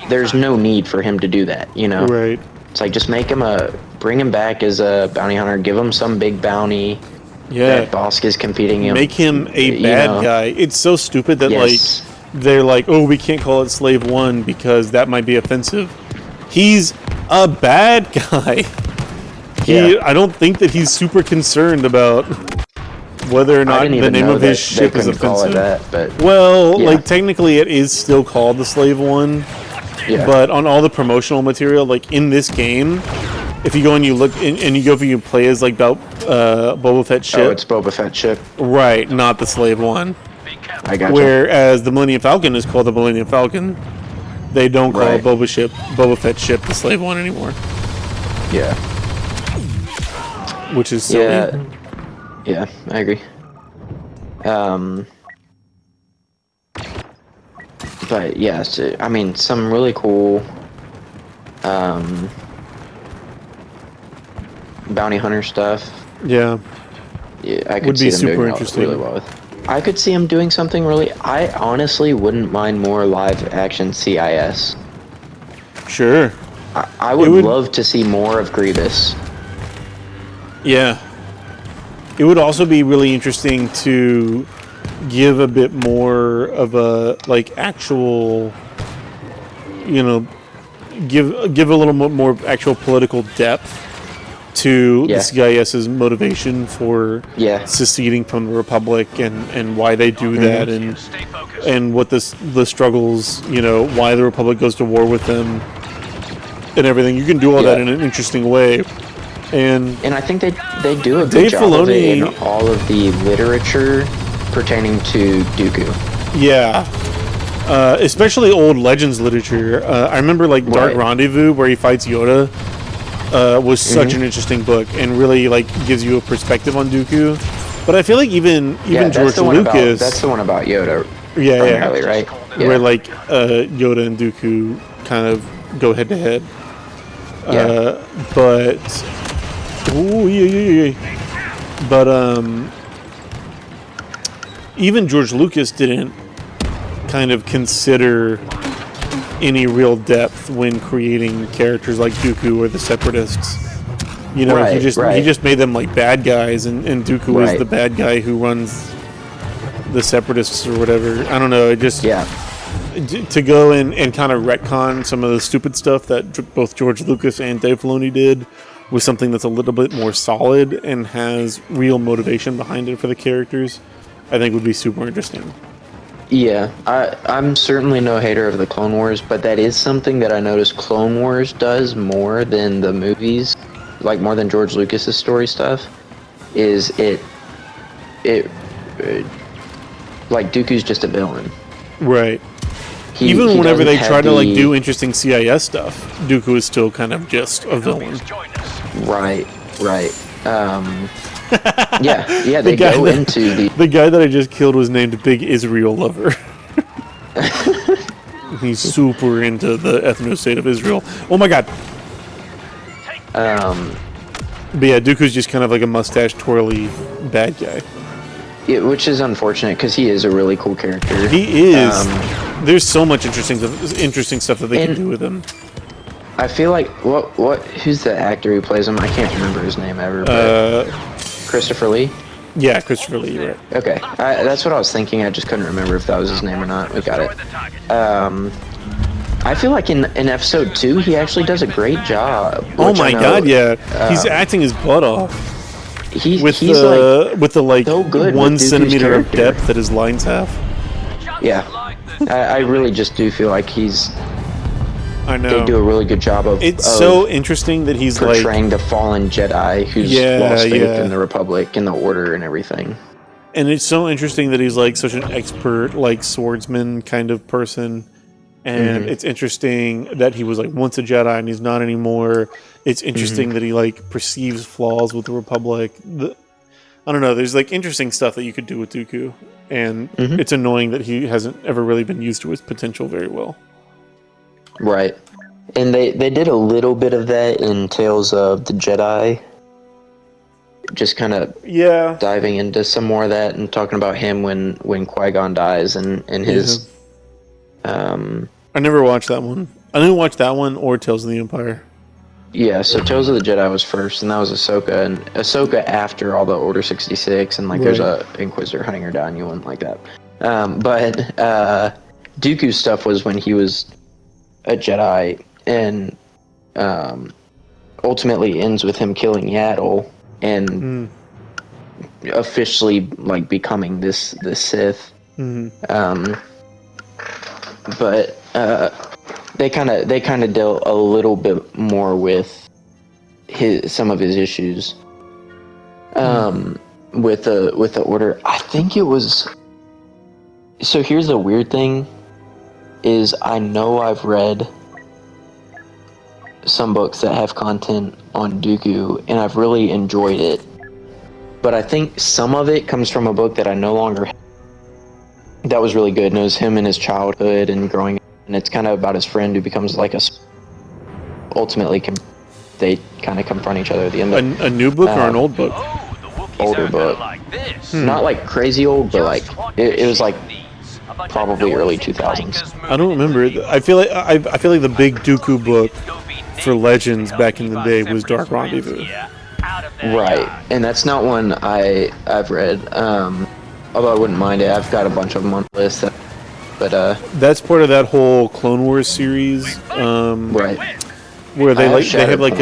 There's no need for him to do that, you know. Right. It's just bring him back as a bounty hunter. Give him some big bounty. Yeah. That Bosk is competing. Make him a bad guy. It's so stupid that they're like, oh, we can't call it Slave 1 because that might be offensive. He's a bad guy. I don't think that he's super concerned about whether or not the name of his ship is offensive. That, but like technically it is still called the Slave 1. Yeah. But on all the promotional material, like in this game, if you go and you look and you go and you play as like Boba Fett ship. Oh, it's Boba Fett ship. Right, not the Slave 1. I gotcha. Whereas the Millennium Falcon is called the Millennium Falcon. They don't call Boba Fett ship the Slave 1 anymore. Yeah. Which is silly. Yeah, I agree. But yeah, so, I mean, some really cool bounty hunter stuff. Yeah. Yeah, I could see them doing that really well with. I could see him doing something really. I honestly wouldn't mind more live action CIS. Sure. I would love to see more of Grievous. Yeah. It would also be really interesting to give a bit more of a like actual, you know, give a little more actual political depth to the CIS's motivation for seceding from the Republic and why they do that and what the struggles, you know, why the Republic goes to war with them and everything. You can do all that in an interesting way. And I think they do a good job of it in all of the literature pertaining to Dooku. Yeah. Especially old Legends literature. I remember like Dark Rendezvous where he fights Yoda was such an interesting book and really like gives you a perspective on Dooku. But I feel like even George Lucas... That's the one about Yoda. Primarily, right? Yeah. Where like Yoda and Dooku kind of go head to head. But... Ooh, yeah. But even George Lucas didn't kind of consider any real depth when creating characters like Dooku or the Separatists. You know, he just made them like bad guys, and Dooku is the bad guy who runs the Separatists or whatever. I don't know. It just to go and kind of retcon some of the stupid stuff that both George Lucas and Dave Filoni did with something that's a little bit more solid and has real motivation behind it for the characters, I think would be super interesting. Yeah, I'm certainly no hater of the Clone Wars, but that is something that I noticed Clone Wars does more than the movies, like more than George Lucas's story stuff, is it like Dooku's just a villain. Right. Even whenever they try to like do interesting CIS stuff, Dooku is still kind of just a villain. Right. Yeah, they go into the guy that I just killed was named Big Israel Lover. He's super into the ethno state of Israel. Oh my god. But yeah, Dooku's just kind of like a mustache twirly bad guy. Yeah, which is unfortunate because he is a really cool character. He is. There's so much interesting stuff that they can do with him. I feel like who's the actor who plays him? I can't remember his name ever. But Christopher Lee. Yeah, Christopher Lee. Right. Okay, that's what I was thinking. I just couldn't remember if that was his name or not. We got it. I feel like in episode 2 he actually does a great job. Oh my god, yeah. He's acting his butt off. He's with the like so 1 centimeter of depth that his lines have. Yeah, I really just do feel like I know. They do a really good job of. It's so interesting that he's portraying the fallen Jedi who's lost faith in the Republic and the Order and everything. And it's so interesting that he's like such an expert, like swordsman kind of person. And it's interesting that he was like once a Jedi and he's not anymore. It's interesting that he like perceives flaws with the Republic. I don't know. There's like interesting stuff that you could do with Dooku, and it's annoying that he hasn't ever really been used to his potential very well. Right, and they did a little bit of that in Tales of the Jedi. Just kind of diving into some more of that and talking about him when Qui-Gon dies and his. I never watched that one. I didn't watch that one or Tales of the Empire. Yeah, so Tales of the Jedi was first, and that was Ahsoka, and Ahsoka after all the Order 66, and like there's a Inquisitor hunting her down. You wouldn't like that, but Dooku's stuff was when he was a Jedi, and ultimately ends with him killing Yaddle and officially like becoming this Sith. But they kind of dealt a little bit more with some of his issues with the Order. I think it was. So here's the weird thing: is I know I've read some books that have content on Dooku, and I've really enjoyed it. But I think some of it comes from a book that I no longer have. That was really good, and it was him in his childhood and growing up, and it's kind of about his friend who becomes like ultimately they kind of confront each other at the end of a new book or an old book? Older book. Not like crazy old, but like it was like probably early 2000s. I don't remember it. I feel like the big Dooku book for Legends back in the day was Dark Rendezvous. Right, and that's not one I've read. Although I wouldn't mind it. I've got a bunch of them on the list. But that's part of that whole Clone Wars series. Right. Where they have like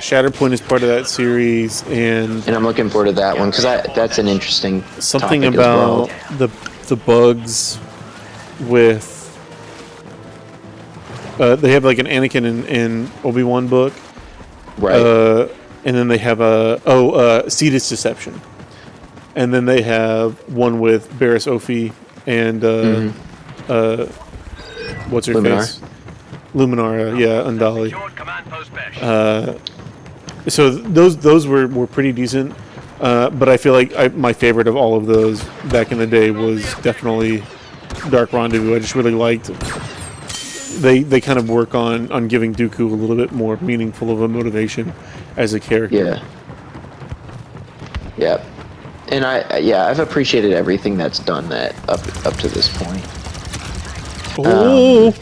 Shattered Point is part of that series, and I'm looking forward to that one because that's an interesting something topic about as well. the bugs with. They have like an Anakin and Obi-Wan book, right? And then they have Cetus Deception, and then they have one with Barriss Offee and what's her Luminar. face? Luminara, yeah, Undali. So those were pretty decent, but I feel like my favorite of all of those back in the day was definitely Dark Rendezvous. I just really liked they kind of work on giving Dooku a little bit more meaningful of a motivation as a character. Yeah, and I've appreciated everything that's done that up to this point. Oh.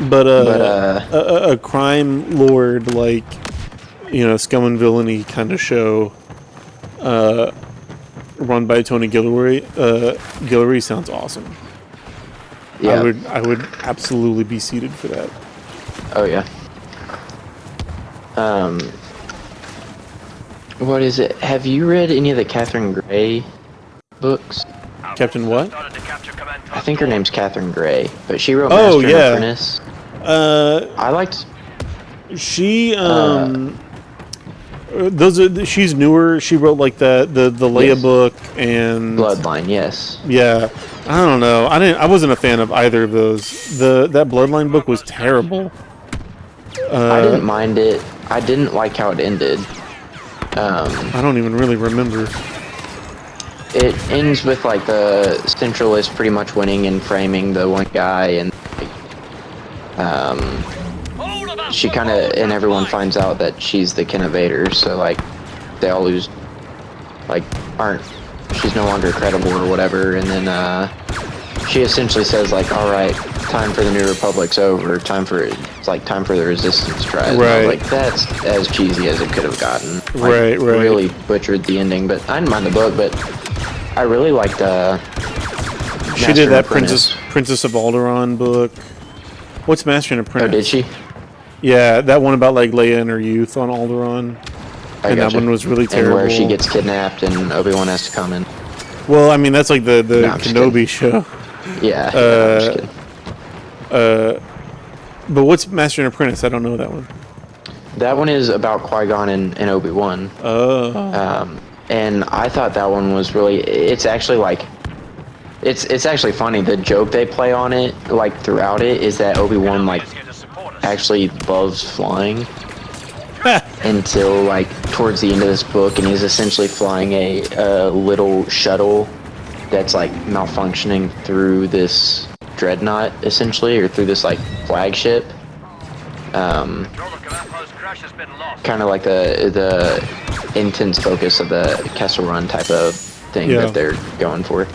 But a crime lord like, Scum and Villainy kind of show, run by Tony Guillory sounds awesome. Yeah, I would absolutely be seated for that. Oh yeah. What is it? Have you read any of the Catherine Gray books? Captain what? I think her name's Catherine Gray, but she wrote Master and Apprentice. I liked. She she's newer. She wrote like the Leia book and Bloodline. Yes. Yeah, I don't know. I wasn't a fan of either of those. That Bloodline book was terrible. I didn't mind it. I didn't like how it ended. I don't even really remember. It ends with like the Centralists pretty much winning and framing the one guy, and she kind of, and everyone finds out that she's the Kinnovator, so like they all lose, like she's no longer credible or whatever, and then she essentially says like, all right, time for the New Republic's over, time for the Resistance tries. Right. Like that's as cheesy as it could have gotten. Like, right. Really butchered the ending, but I didn't mind the book, but I really liked she did that Princess of Alderaan book. What's Master and Apprentice? Oh, did she? Yeah, that one about like Leia in her youth on Alderaan. And that one was really terrible. And where she gets kidnapped and Obi-Wan has to come in. Well, I mean that's like the Kenobi show. Yeah. I'm just kidding. But what's Master and Apprentice? I don't know that one. That one is about Qui-Gon and Obi-Wan. Oh. And I thought that one was really. It's actually like. It's actually funny. The joke they play on it, like throughout it, is that Obi-Wan like actually loves flying until like towards the end of this book, and he's essentially flying a little shuttle that's like malfunctioning through this dreadnought, essentially, or through this like flagship. Kind of like the intense focus of the Kessel Run type of thing that they're going for.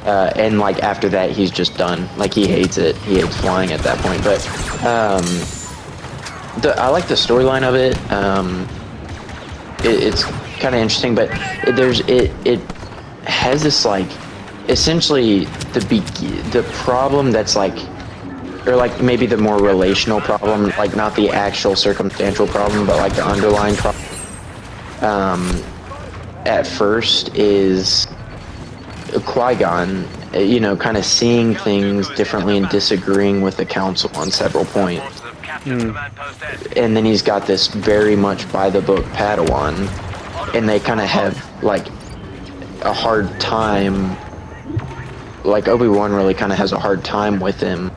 And like after that, he's just done. Like he hates it. He hates flying at that point. But I like the storyline of it. it's kind of interesting, but it has this like essentially the problem that's like, or like maybe the more relational problem, like not the actual circumstantial problem, but like the underlying problem. At first is Qui-Gon, you know, kind of seeing things differently and disagreeing with the council on several points. And then he's got this very much by the book Padawan, and they kind of have like a hard time, like Obi-Wan really kind of has a hard time with him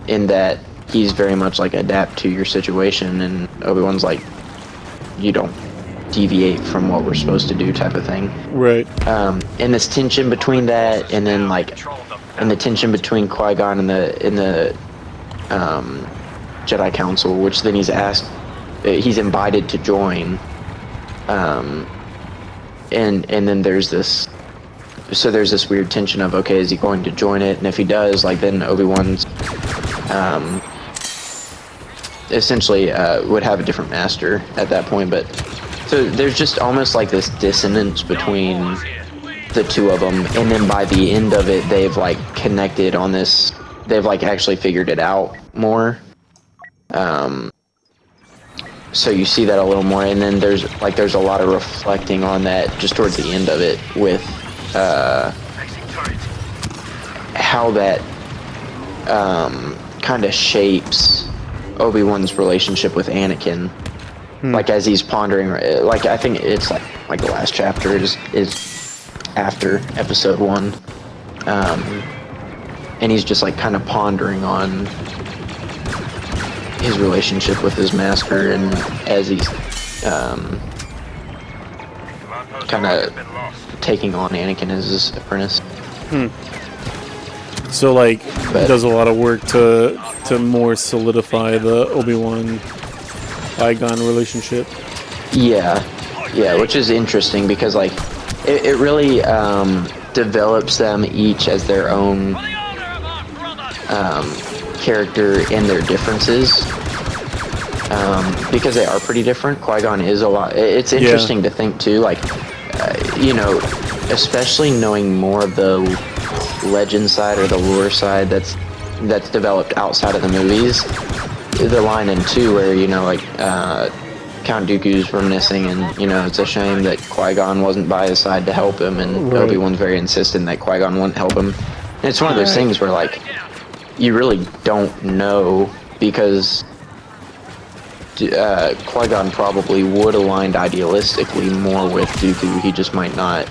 in that he's very much like adapt to your situation, and Obi-Wan's like, you don't deviate from what we're supposed to do type of thing. Right. And this tension between that, and then like, and the tension between Qui-Gon and the Jedi Council, which then he's invited to join. And then there's this weird tension of, okay, is he going to join it? And if he does, like, then Obi-Wan's essentially would have a different master at that point. But so there's just almost like this dissonance between the two of them, and then by the end of it, they've like connected on this. They've like actually figured it out more. So you see that a little more, and then there's a lot of reflecting on that just towards the end of it with how that kind of shapes Obi-Wan's relationship with Anakin. Like as he's pondering, like I think it's like the last chapter is after episode 1, and he's just like kind of pondering on his relationship with his master, and as he's kind of taking on Anakin as his apprentice. So like does a lot of work to more solidify the Obi-Wan Qui-Gon relationship. Yeah, which is interesting because like it really develops them each as their own character in their differences, because they are pretty different. Qui-Gon is a lot. It's interesting to think too, like you know, especially knowing more of the legend side or the lore side that's developed outside of the movies. The line in 2 where, you know, like Count Dooku's reminiscing, and you know, it's a shame that Qui-Gon wasn't by his side to help him, and Obi-Wan's very insistent that Qui-Gon wouldn't help him. And it's one of those things where like you really don't know, because Qui-Gon probably would aligned idealistically more with Dooku. He just might not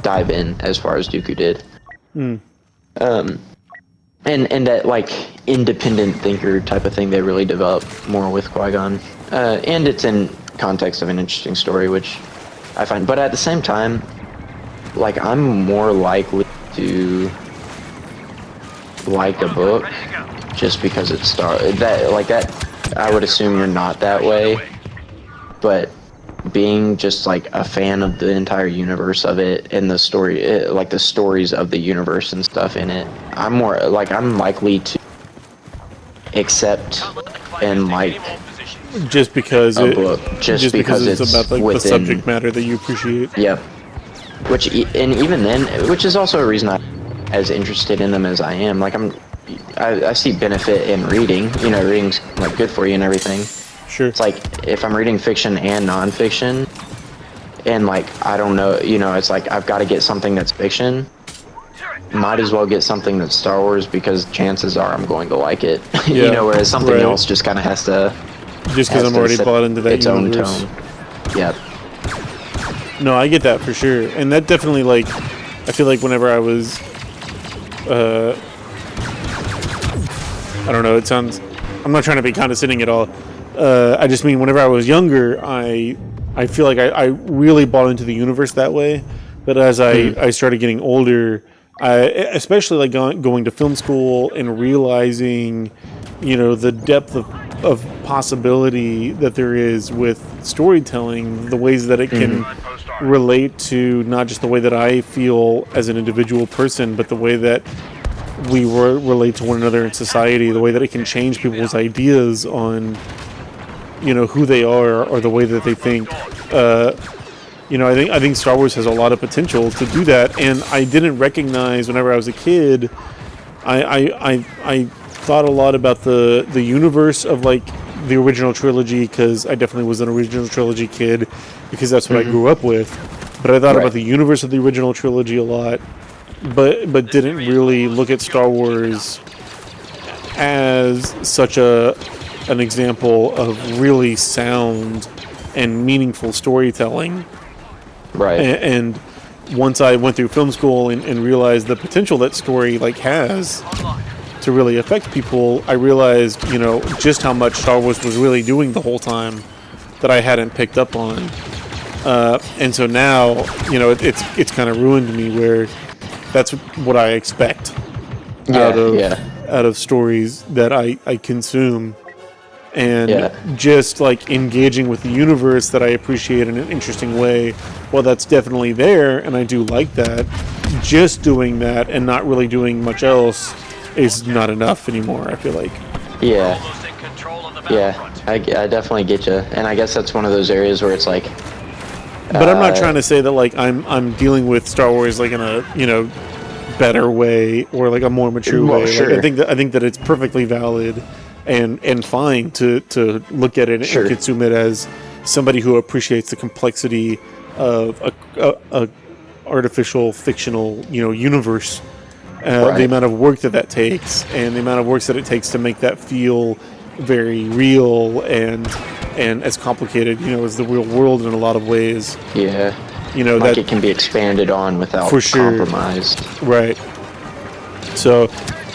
dive in as far as Dooku did. And that like independent thinker type of thing they really develop more with Qui-Gon, and it's in context of an interesting story, which I find. But at the same time, like I'm more likely to like a book just because it's that I would assume you're not that way, but being just like a fan of the entire universe of it and the story, like the stories of the universe and stuff in it, I'm likely to accept and like just because a book just because it's about like the subject matter that you appreciate. Yep. And even then, which is also a reason I'm as interested in them as I am. Like I see benefit in reading. You know, reading's like good for you and everything. Sure. It's like if I'm reading fiction and nonfiction, and like I don't know, you know, it's like I've got to get something that's fiction. Might as well get something that's Star Wars, because chances are I'm going to like it. You know, whereas something else just kind of has to. Just because I'm already bought into that its universe. Own tone. Yep. No, I get that for sure, and that definitely like I feel like whenever I was, I don't know. It sounds. I'm not trying to be condescending at all. I just mean whenever I was younger, I feel like I really bought into the universe that way. But as I started getting older, especially like going to film school and realizing, you know, the depth of possibility that there is with storytelling, the ways that it can relate to not just the way that I feel as an individual person, but the way that we relate to one another in society, the way that it can change people's ideas on who they are or the way that they think. I think Star Wars has a lot of potential to do that, and I didn't recognize whenever I was a kid. I thought a lot about the universe of like the original trilogy, because I definitely was an original trilogy kid because that's what I grew up with. But I thought about the universe of the original trilogy a lot, but didn't really look at Star Wars as such an example of really sound and meaningful storytelling. Right. And once I went through film school and realized the potential that story like has to really affect people, I realized, just how much Star Wars was really doing the whole time that I hadn't picked up on. And so now, it's kind of ruined me, where that's what I expect out of stories that I consume. And just like engaging with the universe that I appreciate in an interesting way, well, that's definitely there, and I do like that. Just doing that and not really doing much else is not enough anymore, I feel like. Yeah. I definitely get you, and I guess that's one of those areas where it's like. But I'm not trying to say that like I'm dealing with Star Wars like in a better way or like a more mature way. Sure. Like, I think that it's perfectly valid and fine to look at it and consume it as somebody who appreciates the complexity of a artificial fictional universe, the amount of work that takes, and the amount of work that it takes to make that feel very real and as complicated as the real world in a lot of ways. Like that it can be expanded on without compromise. Right. So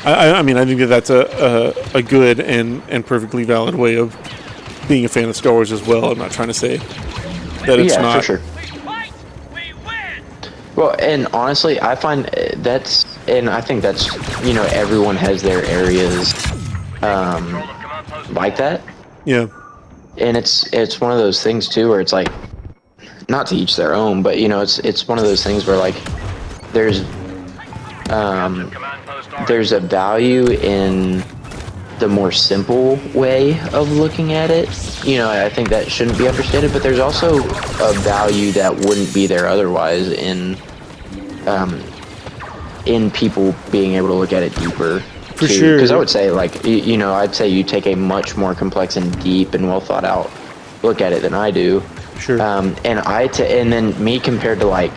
I mean, I think that's a good and perfectly valid way of being a fan of Star Wars as well. I'm not trying to say that it's not. For sure. Well, and honestly, I find I think that's, everyone has their areas like that. Yeah. And it's one of those things too where it's like, not to each their own, but it's one of those things where like there's a value in the more simple way of looking at it. I think that shouldn't be understated, but there's also a value that wouldn't be there otherwise in people being able to look at it deeper. For sure. Because I would say, like, I'd say you take a much more complex and deep and well thought out look at it than I do. Sure. And then me compared to like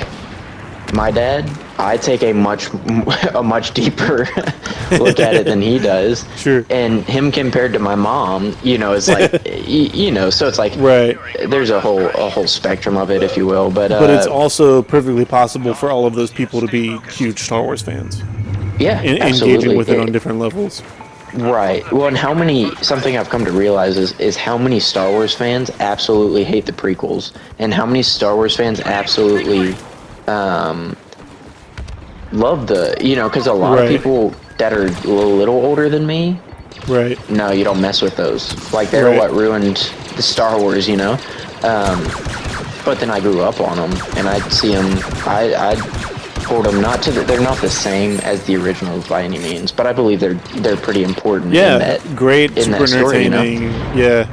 my dad, I take a much deeper look at it than he does. Sure. And him compared to my mom, it's like, so it's like, right. There's a whole spectrum of it, if you will. But it's also perfectly possible for all of those people to be huge Star Wars fans. Yeah, absolutely. Engaging with it on different levels. Right. Well, and something I've come to realize is how many Star Wars fans absolutely hate the prequels, and how many Star Wars fans absolutely love because a lot of people that are a little older than me, right? No, you don't mess with those. Like, they're what ruined the Star Wars, But then I grew up on them, and I'd see them. I'd hold them they're not the same as the originals by any means, but I believe they're pretty important. Yeah, in that, great, in super that story, entertaining. Yeah,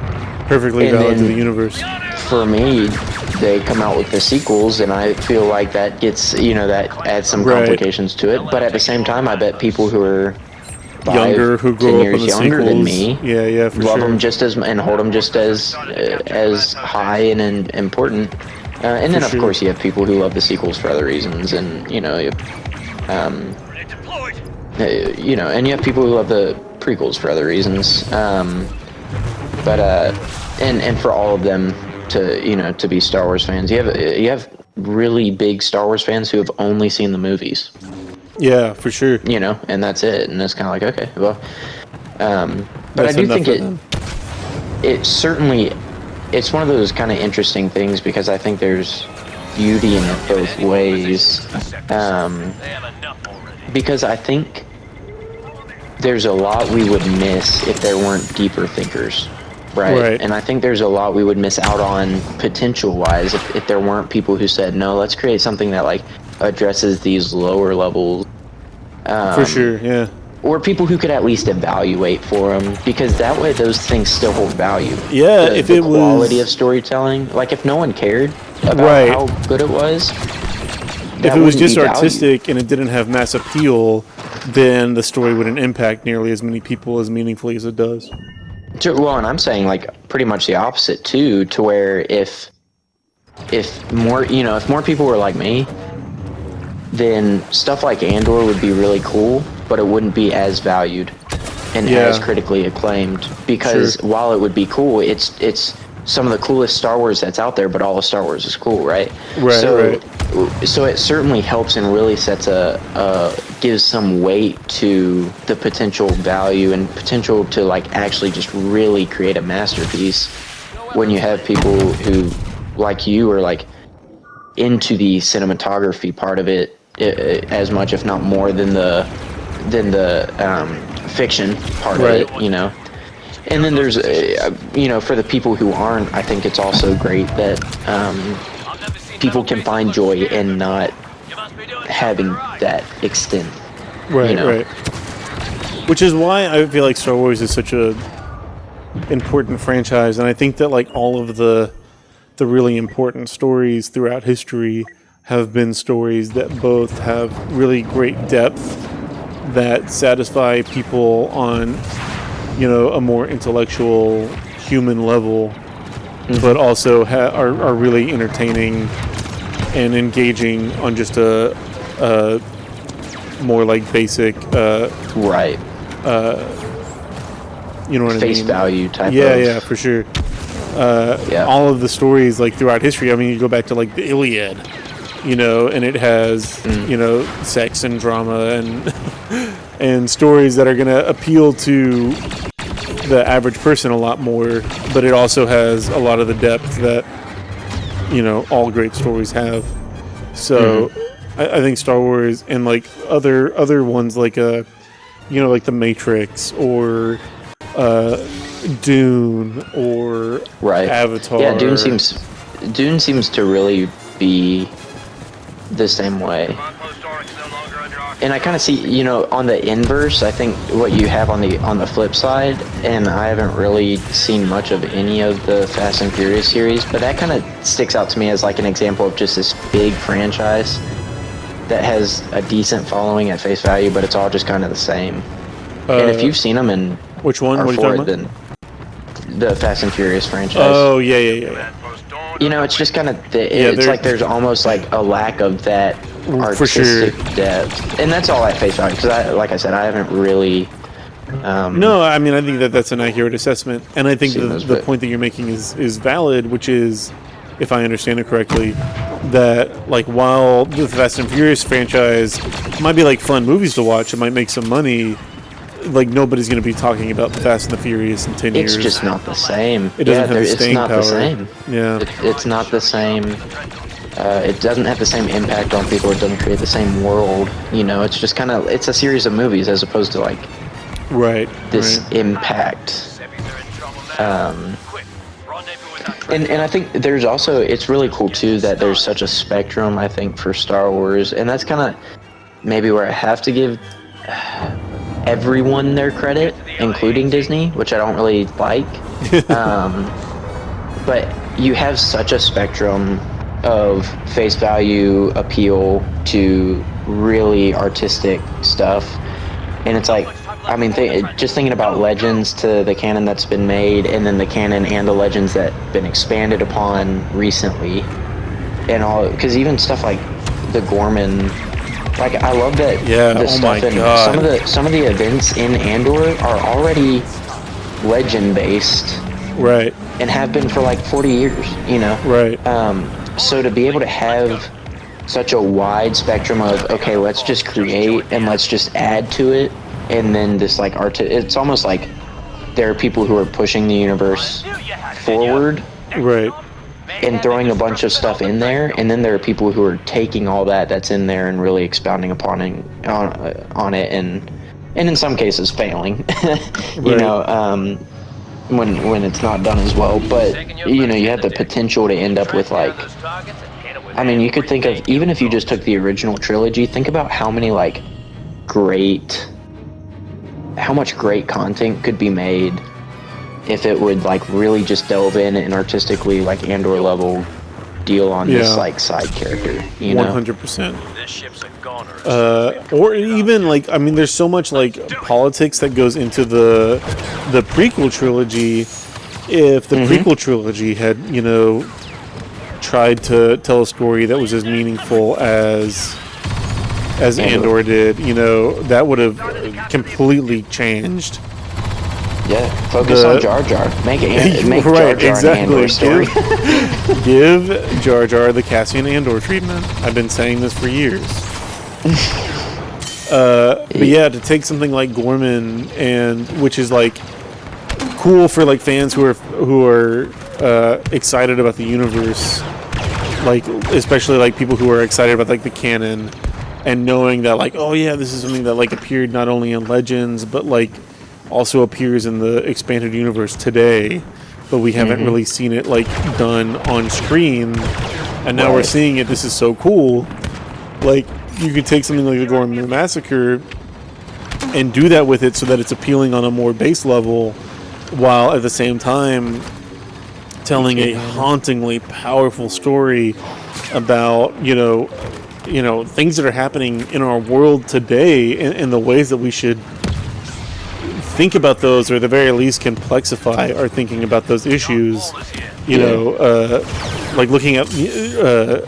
perfectly valid to the universe. For me, they come out with the sequels, and I feel like that gets that adds some complications to it. But at the same time, I bet people who are younger, who grew up on the younger sequels, than me, for love sure. them just as and hold them just as high and important. And then, of course, you have people who love the sequels for other reasons, and and you have people who love the prequels for other reasons. And for all of them to be Star Wars fans, you have really big Star Wars fans who have only seen the movies. Yeah, for sure. And that's it, and it's kind of like, okay, well, but I do think it's one of those kind of interesting things, because I think there's beauty in it both ways. Because I think there's a lot we would miss if there weren't deeper thinkers, right? And I think there's a lot we would miss out on potential-wise if there weren't people who said, no, let's create something that like addresses these lower levels. For sure, yeah. or people who could at least evaluate for them, because that way those things still hold value. Yeah, if the quality of storytelling, like if no one cared about how good it was, if it was just artistic and it didn't have mass appeal, then the story wouldn't impact nearly as many people as meaningfully as it does. Well, and I'm saying like pretty much the opposite too, to where if more, you know, if more people were like me, then stuff like Andor would be really cool, but it wouldn't be as valued and as critically acclaimed, because while it would be cool, it's some of the coolest Star Wars that's out there, but all of Star Wars is cool, right? So it certainly helps and really sets gives some weight to the potential value and potential to like actually just really create a masterpiece when you have people who, like you, are like into the cinematography part of it as much, if not more, than the fiction part of it, you know. And then there's, you know, for the people who aren't, I think it's also great that people can find joy in not having that extent. Right, you know? right. Which is why I feel like Star Wars is such a important franchise, and I think that like all of the really important stories throughout history have been stories that both have really great depth that satisfy people on, you know, a more intellectual human level, but also are really entertaining and engaging on just a more like basic you know what I mean? Face value type yeah, for sure. All of the stories like throughout history, I mean, you go back to like the Iliad, you know, and it has you know, sex and drama and and stories that are going to appeal to the average person a lot more, but it also has a lot of the depth that, you know, all great stories have. So I think Star Wars and like other ones like you know, like The Matrix or Dune or Avatar. Yeah, Dune seems to really be the same way. And I kind of see, you know, on the inverse, I think what you have on the flip side, and I haven't really seen much of any of the Fast and Furious series, but that kind of sticks out to me as like an example of just this big franchise that has a decent following at face value, but it's all just kind of the same. And if you've seen them and which one? are what are you for talking it, about? then the Fast and Furious franchise. Oh yeah. You know, it's just kind of it's like there's almost like a lack of that artistic depth, and that's all at face value. Because like I said, I haven't really. No, I mean, I think that that's an accurate assessment, and I think the point that you're making is valid, which is, if I understand it correctly, that like while the Fast and Furious franchise might be like fun movies to watch, it might make some money. Like nobody's going to be talking about the Fast and the Furious in 10 years. It's just not the same. It doesn't have the staying power. The same. Yeah, it's not the same. It doesn't have the same impact on people. It doesn't create the same world. You know, it's just kind of it's a series of movies as opposed to like this impact. And I think there's also, it's really cool too that there's such a spectrum, I think, for Star Wars, and that's kind of maybe where I have to give everyone their credit, including Disney, which I don't really like. But you have such a spectrum of face value appeal to really artistic stuff, and it's like, I mean, just thinking about Legends to the canon that's been made, and then the canon and the Legends that been expanded upon recently, and all, because even stuff like the Gorman. Like, I love that the stuff in some of the events in Andor are already legend based, right? And have been for like 40 years, you know, right? So to be able to have such a wide spectrum of, okay, let's just create and let's just add to it, and then this like it's almost like there are people who are pushing the universe forward, right? And throwing a bunch of stuff in there, and then there are people who are taking all that's in there and really expounding upon it, on it, and in some cases failing. You know, when it's not done as well. But you know, you have the potential to end up with like, I mean, you could think of, even if you just took the original trilogy, think about how many like great how much great content could be made if it would like really just delve in and artistically like Andor level deal on this like side character, you know? 100%. This ship's a goner. Or even like, I mean, there's so much like politics that goes into the prequel trilogy. If the prequel trilogy had, you know, tried to tell a story that was as meaningful as Andor did, you know, that would have completely changed. Yeah, focus on Jar Jar. Make right, Jar Jar exactly. an Andor story. Give Jar Jar the Cassian Andor treatment. I've been saying this for years. But yeah, to take something like Gorman, and which is like cool for like fans who are excited about the universe, like especially like people who are excited about like the canon, and knowing that like, oh yeah, this is something that like appeared not only in Legends but like also appears in the expanded universe today, but we haven't really seen it like done on screen, and now we're seeing it. This is so cool. Like, you could take something like the Gorman Massacre and do that with it so that it's appealing on a more base level, while at the same time telling a hauntingly powerful story about, you know, things that are happening in our world today, and the ways that we should think about those, or at the very least complexify our thinking about those issues. You know, like looking at the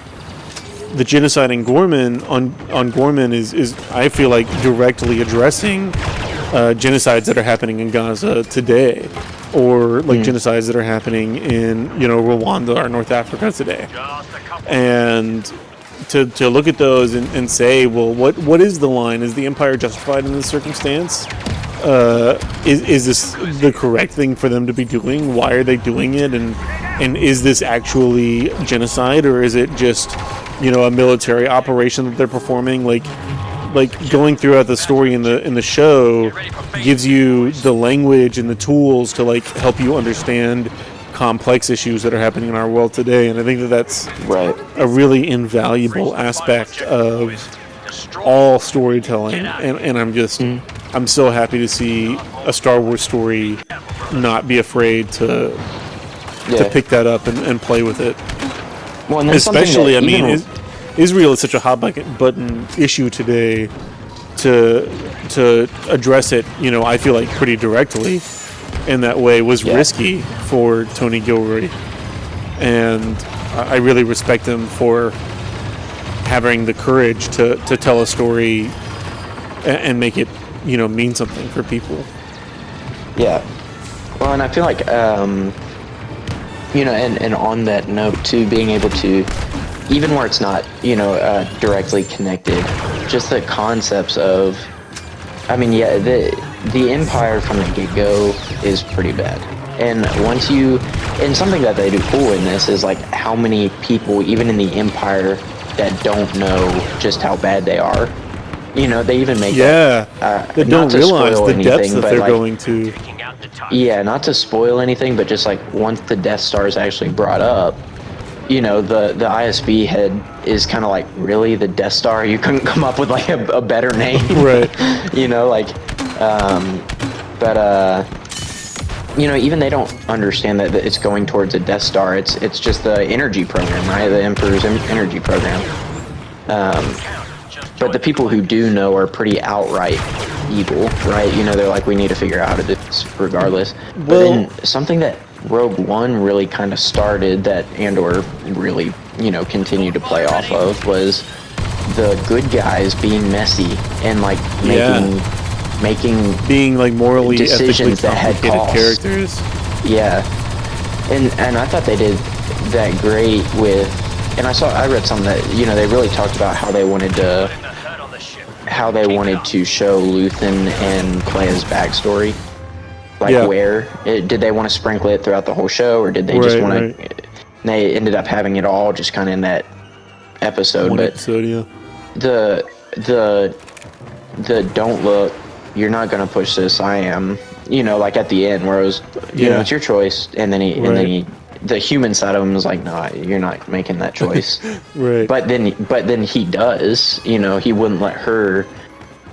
genocide in Gorman on Gorman is I feel like directly addressing genocides that are happening in Gaza today, or like genocides that are happening in, you know, Rwanda or North Africa today. And to look at those and say, well, what is the line? Is the Empire justified in this circumstance? Is this the correct thing for them to be doing? Why are they doing it? And is this actually genocide, or is it just, you know, a military operation that they're performing? Like going throughout the story in the show gives you the language and the tools to like help you understand complex issues that are happening in our world today. And I think that's a really invaluable aspect of all storytelling. And I'm just I'm so happy to see a Star Wars story not be afraid to pick that up and play with it. Well, and especially, I mean, Israel is such a hot button issue today. To address it, you know, I feel like pretty directly in that way was risky for Tony Gilroy, and I really respect him for having the courage to tell a story and make it, you know, mean something for people. Yeah. Well, and I feel like, you know, and on that note too, being able to, even where it's not, you know, directly connected, just the concepts of, I mean, yeah, the Empire from the get-go is pretty bad. And once you, and something that they do cool in this is like how many people, even in the Empire, that don't know just how bad they are. You know, they even make that don't realize the depths that they're like, going to. Yeah, not to spoil anything, but just like once the Death Star is actually brought up, you know, the ISB head is kind of like, really, the Death Star? You couldn't come up with like a better name, right? You know, like, you know, even they don't understand that it's going towards a Death Star. It's just the energy program, right? The Emperor's energy program. But the people who do know are pretty outright evil, right? You know, they're like, we need to figure out how to do this regardless. But then something that Rogue One really kind of started, that Andor really, you know, continued to play off of, was the good guys being messy and like being like morally, decisions that had cost. Characters. Yeah, and I thought they did that great with, and I read something that, you know, they really talked about how they wanted to show Luthen and Leia's backstory. Like, where did they want to sprinkle it throughout the whole show, or did they just want to? They ended up having it all just kind of in that episode. The don't look, you're not gonna push this, I am. You know, like at the end where it was, you know, it's your choice, and then he, the human side of him was like, no, you're not making that choice. Right. But then he does. You know, he wouldn't let her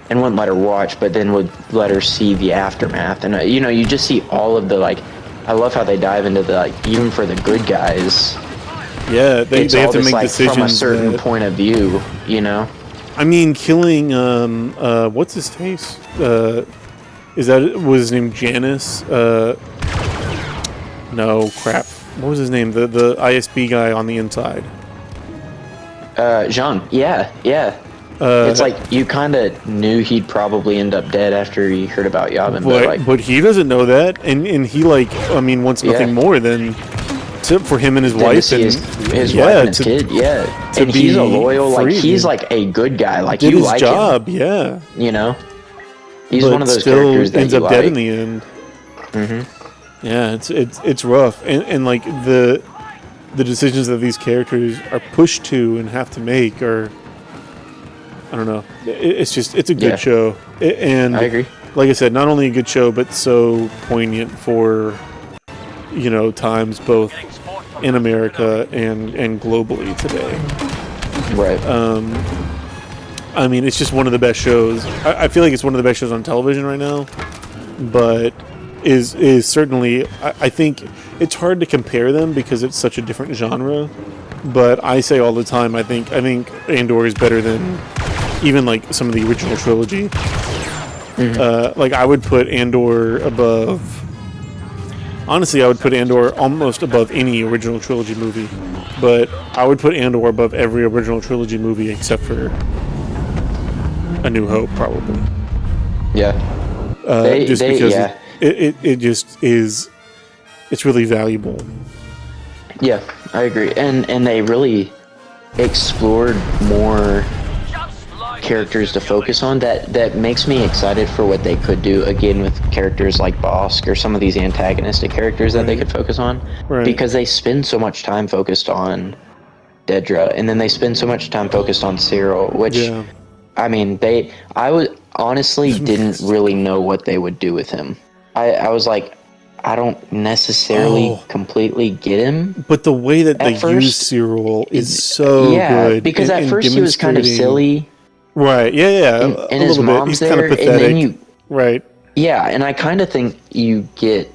and wouldn't let her watch, but then would let her see the aftermath. And you know, you just see all of the like. I love how they dive into the like, even for the good guys. Yeah, they have to make like, decisions from a certain point of view. You know. I mean, killing what's his face? Was his name Janice? No, crap. What was his name? The ISB guy on the inside. Jean. Yeah. It's like you kind of knew he'd probably end up dead after he heard about Yavin, but he doesn't know that, and he like, I mean, wants nothing more than for him and his wife and his wife and his kid. Yeah, and he's a loyal, like he's like a good guy, like you like job, him. Yeah, you know, he's one of those characters that ends up dead in the end. Yeah, it's rough, and like the decisions that these characters are pushed to and have to make are, I don't know. It's a good show, and I agree. Like I said, not only a good show, but so poignant for, you know, times both in America and globally today. Right. I mean, it's just one of the best shows. I feel like it's one of the best shows on television right now, but is certainly. I think it's hard to compare them because it's such a different genre. But I say all the time, I think Andor is better than even like some of the original trilogy. Like I would put Andor above. Honestly, I would put Andor almost above any original trilogy movie, but I would put Andor above every original trilogy movie except for A New Hope, probably. Yeah. Just because it just is. It's really valuable. Yeah, I agree, and they really explored more characters to focus on. That makes me excited for what they could do again with characters like Bosk or some of these antagonistic characters that they could focus on, because they spend so much time focused on Dedra, and then they spend so much time focused on Cyril, which I mean, I honestly didn't really know what they would do with him. I was like, I don't necessarily completely get him. But the way that they use Cyril is so good. Because at first he was kind of silly. Right, yeah. And his mom's there, kind of pathetic. and then Yeah, and I kind of think you get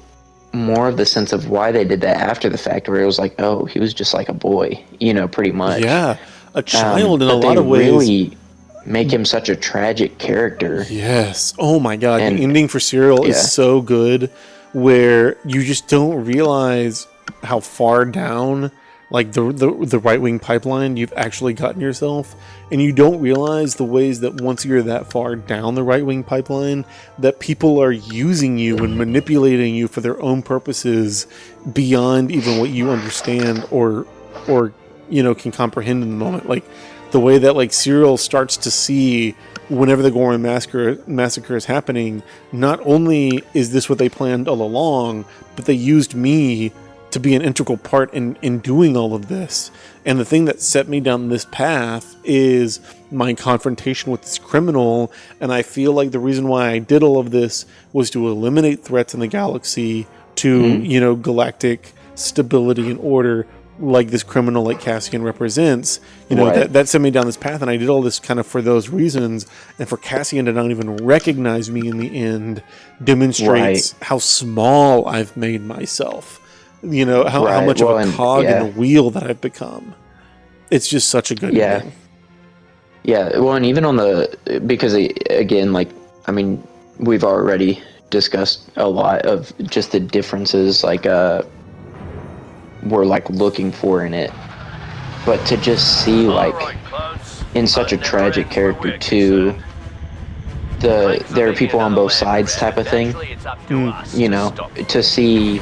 more of the sense of why they did that after the fact, where it was like, oh, he was just like a boy, you know, pretty much. Yeah, a child in a lot of ways. Really make him such a tragic character. Yes. Oh my god, the ending for Cyril is so good, where you just don't realize how far down, like the right-wing pipeline you've actually gotten yourself, and you don't realize the ways that once you're that far down the right-wing pipeline, that people are using you and manipulating you for their own purposes beyond even what you understand or you know, can comprehend in the moment. Like the way that like Cyril starts to see whenever the Goran massacre is happening, not only is this what they planned all along, but they used me to be an integral part in doing all of this. And the thing that set me down this path is my confrontation with this criminal, and I feel like the reason why I did all of this was to eliminate threats in the galaxy, to you know, galactic stability and order, like this criminal like Cassian represents. You know, that sent me down this path, and I did all this kind of for those reasons. And for Cassian to not even recognize me in the end demonstrates how small I've made myself. You know, how much of a cog in the wheel that I've become. It's just such a good ending. Yeah, well, and even on because again, like, I mean, we've already discussed a lot of just the differences, like, we're like looking for in it, but to just see like in such a tragic character too, there are people on both sides type of thing, you know, to see,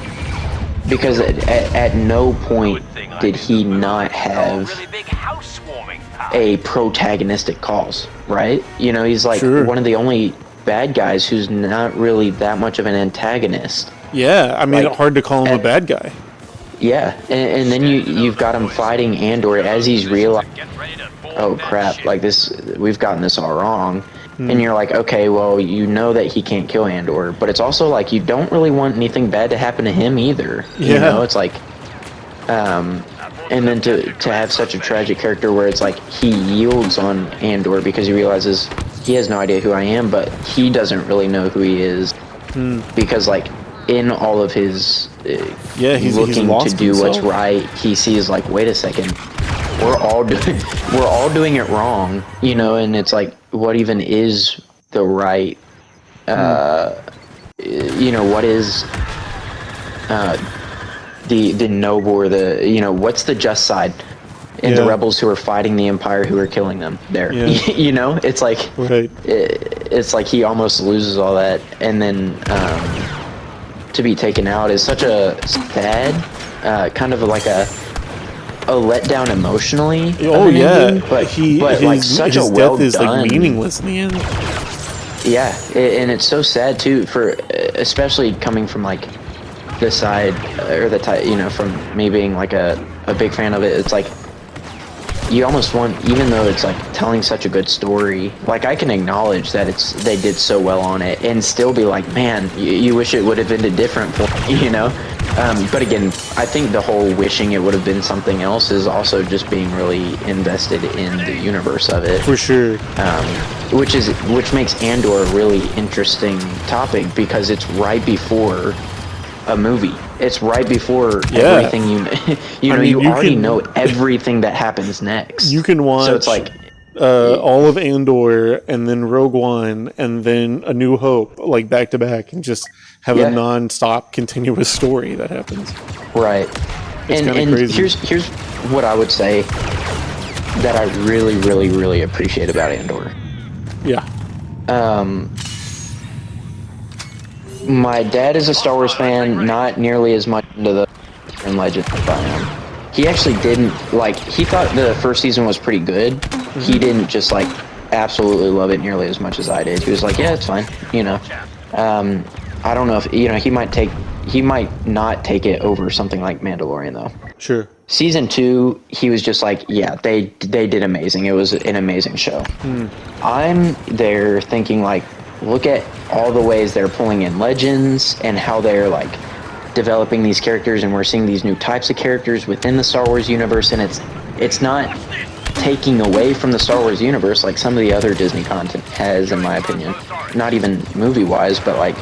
because at no point did he not have a protagonistic cause, right? You know, he's like one of the only bad guys who's not really that much of an antagonist. Yeah, I mean, like, hard to call him a bad guy. Yeah, and then you've got him fighting Andor as he's realized, oh crap, like this, we've gotten this all wrong. And you're like, okay, well, you know that he can't kill Andor, but it's also like you don't really want anything bad to happen to him either. You know, it's like, and then to have such a tragic character where it's like he yields on Andor because he realizes he has no idea who I am, but he doesn't really know who he is because like in all of his he's looking lost to do what's himself. right, he sees like, wait a second, we're all doing it wrong, you know, and it's like, what even is the right, you know, what is the noble or the, you know, what's the just side? And the rebels who are fighting the Empire who are killing them there. You know, it's like it's like he almost loses all that, and then to be taken out is such a sad, kind of like a letdown emotionally. Oh yeah, but like such his a well death is done. like meaningless in the end. Yeah, and it's so sad too, for especially coming from like the side or the type, you know, from me being like a big fan of it. It's like you almost want, even though it's like telling such a good story, like I can acknowledge that they did so well on it, and still be like, man, you wish it would have ended different for you know. But again, I think the whole wishing it would have been something else is also just being really invested in the universe of it. For sure. Which makes Andor a really interesting topic, because it's right before a movie. It's right before everything you already know everything that happens next. You can watch so it's like all of Andor and then Rogue One and then A New Hope, like back to back, and just have a non-stop continuous story that happens. Right. It's and crazy. here's what I would say that I really, really, really appreciate about Andor. Yeah. My dad is a Star Wars fan, not nearly as much into the and Legends as I am. He actually didn't like. He thought the first season was pretty good. He didn't just like absolutely love it nearly as much as I did. He was like, yeah, it's fine, you know. I don't know if, you know, he might not take it over something like Mandalorian though. Sure. Season 2, he was just like, yeah, they did amazing. It was an amazing show. I'm there thinking like, look at all the ways they're pulling in Legends and how they're like developing these characters, and we're seeing these new types of characters within the Star Wars universe, and it's not taking away from the Star Wars universe like some of the other Disney content has, in my opinion. Not even movie-wise, but like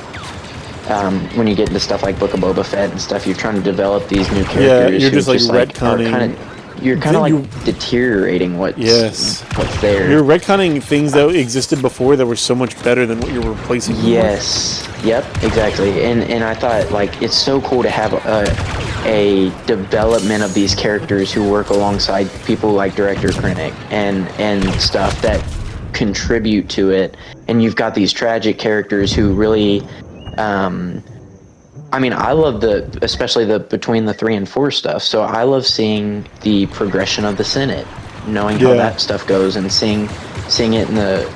when you get into stuff like Book of Boba Fett and stuff, you're trying to develop these new characters. Yeah, you're just like retconning. You're kind of like deteriorating what's there. You're retconning things that existed before that were so much better than what you're replacing them with. Yep, exactly. And I thought like it's so cool to have a development of these characters who work alongside people like Director Krennic and stuff that contribute to it. And you've got these tragic characters who really I mean, I love especially the between the 3 and 4 stuff. So I love seeing the progression of the Senate, knowing how that stuff goes, and seeing it in the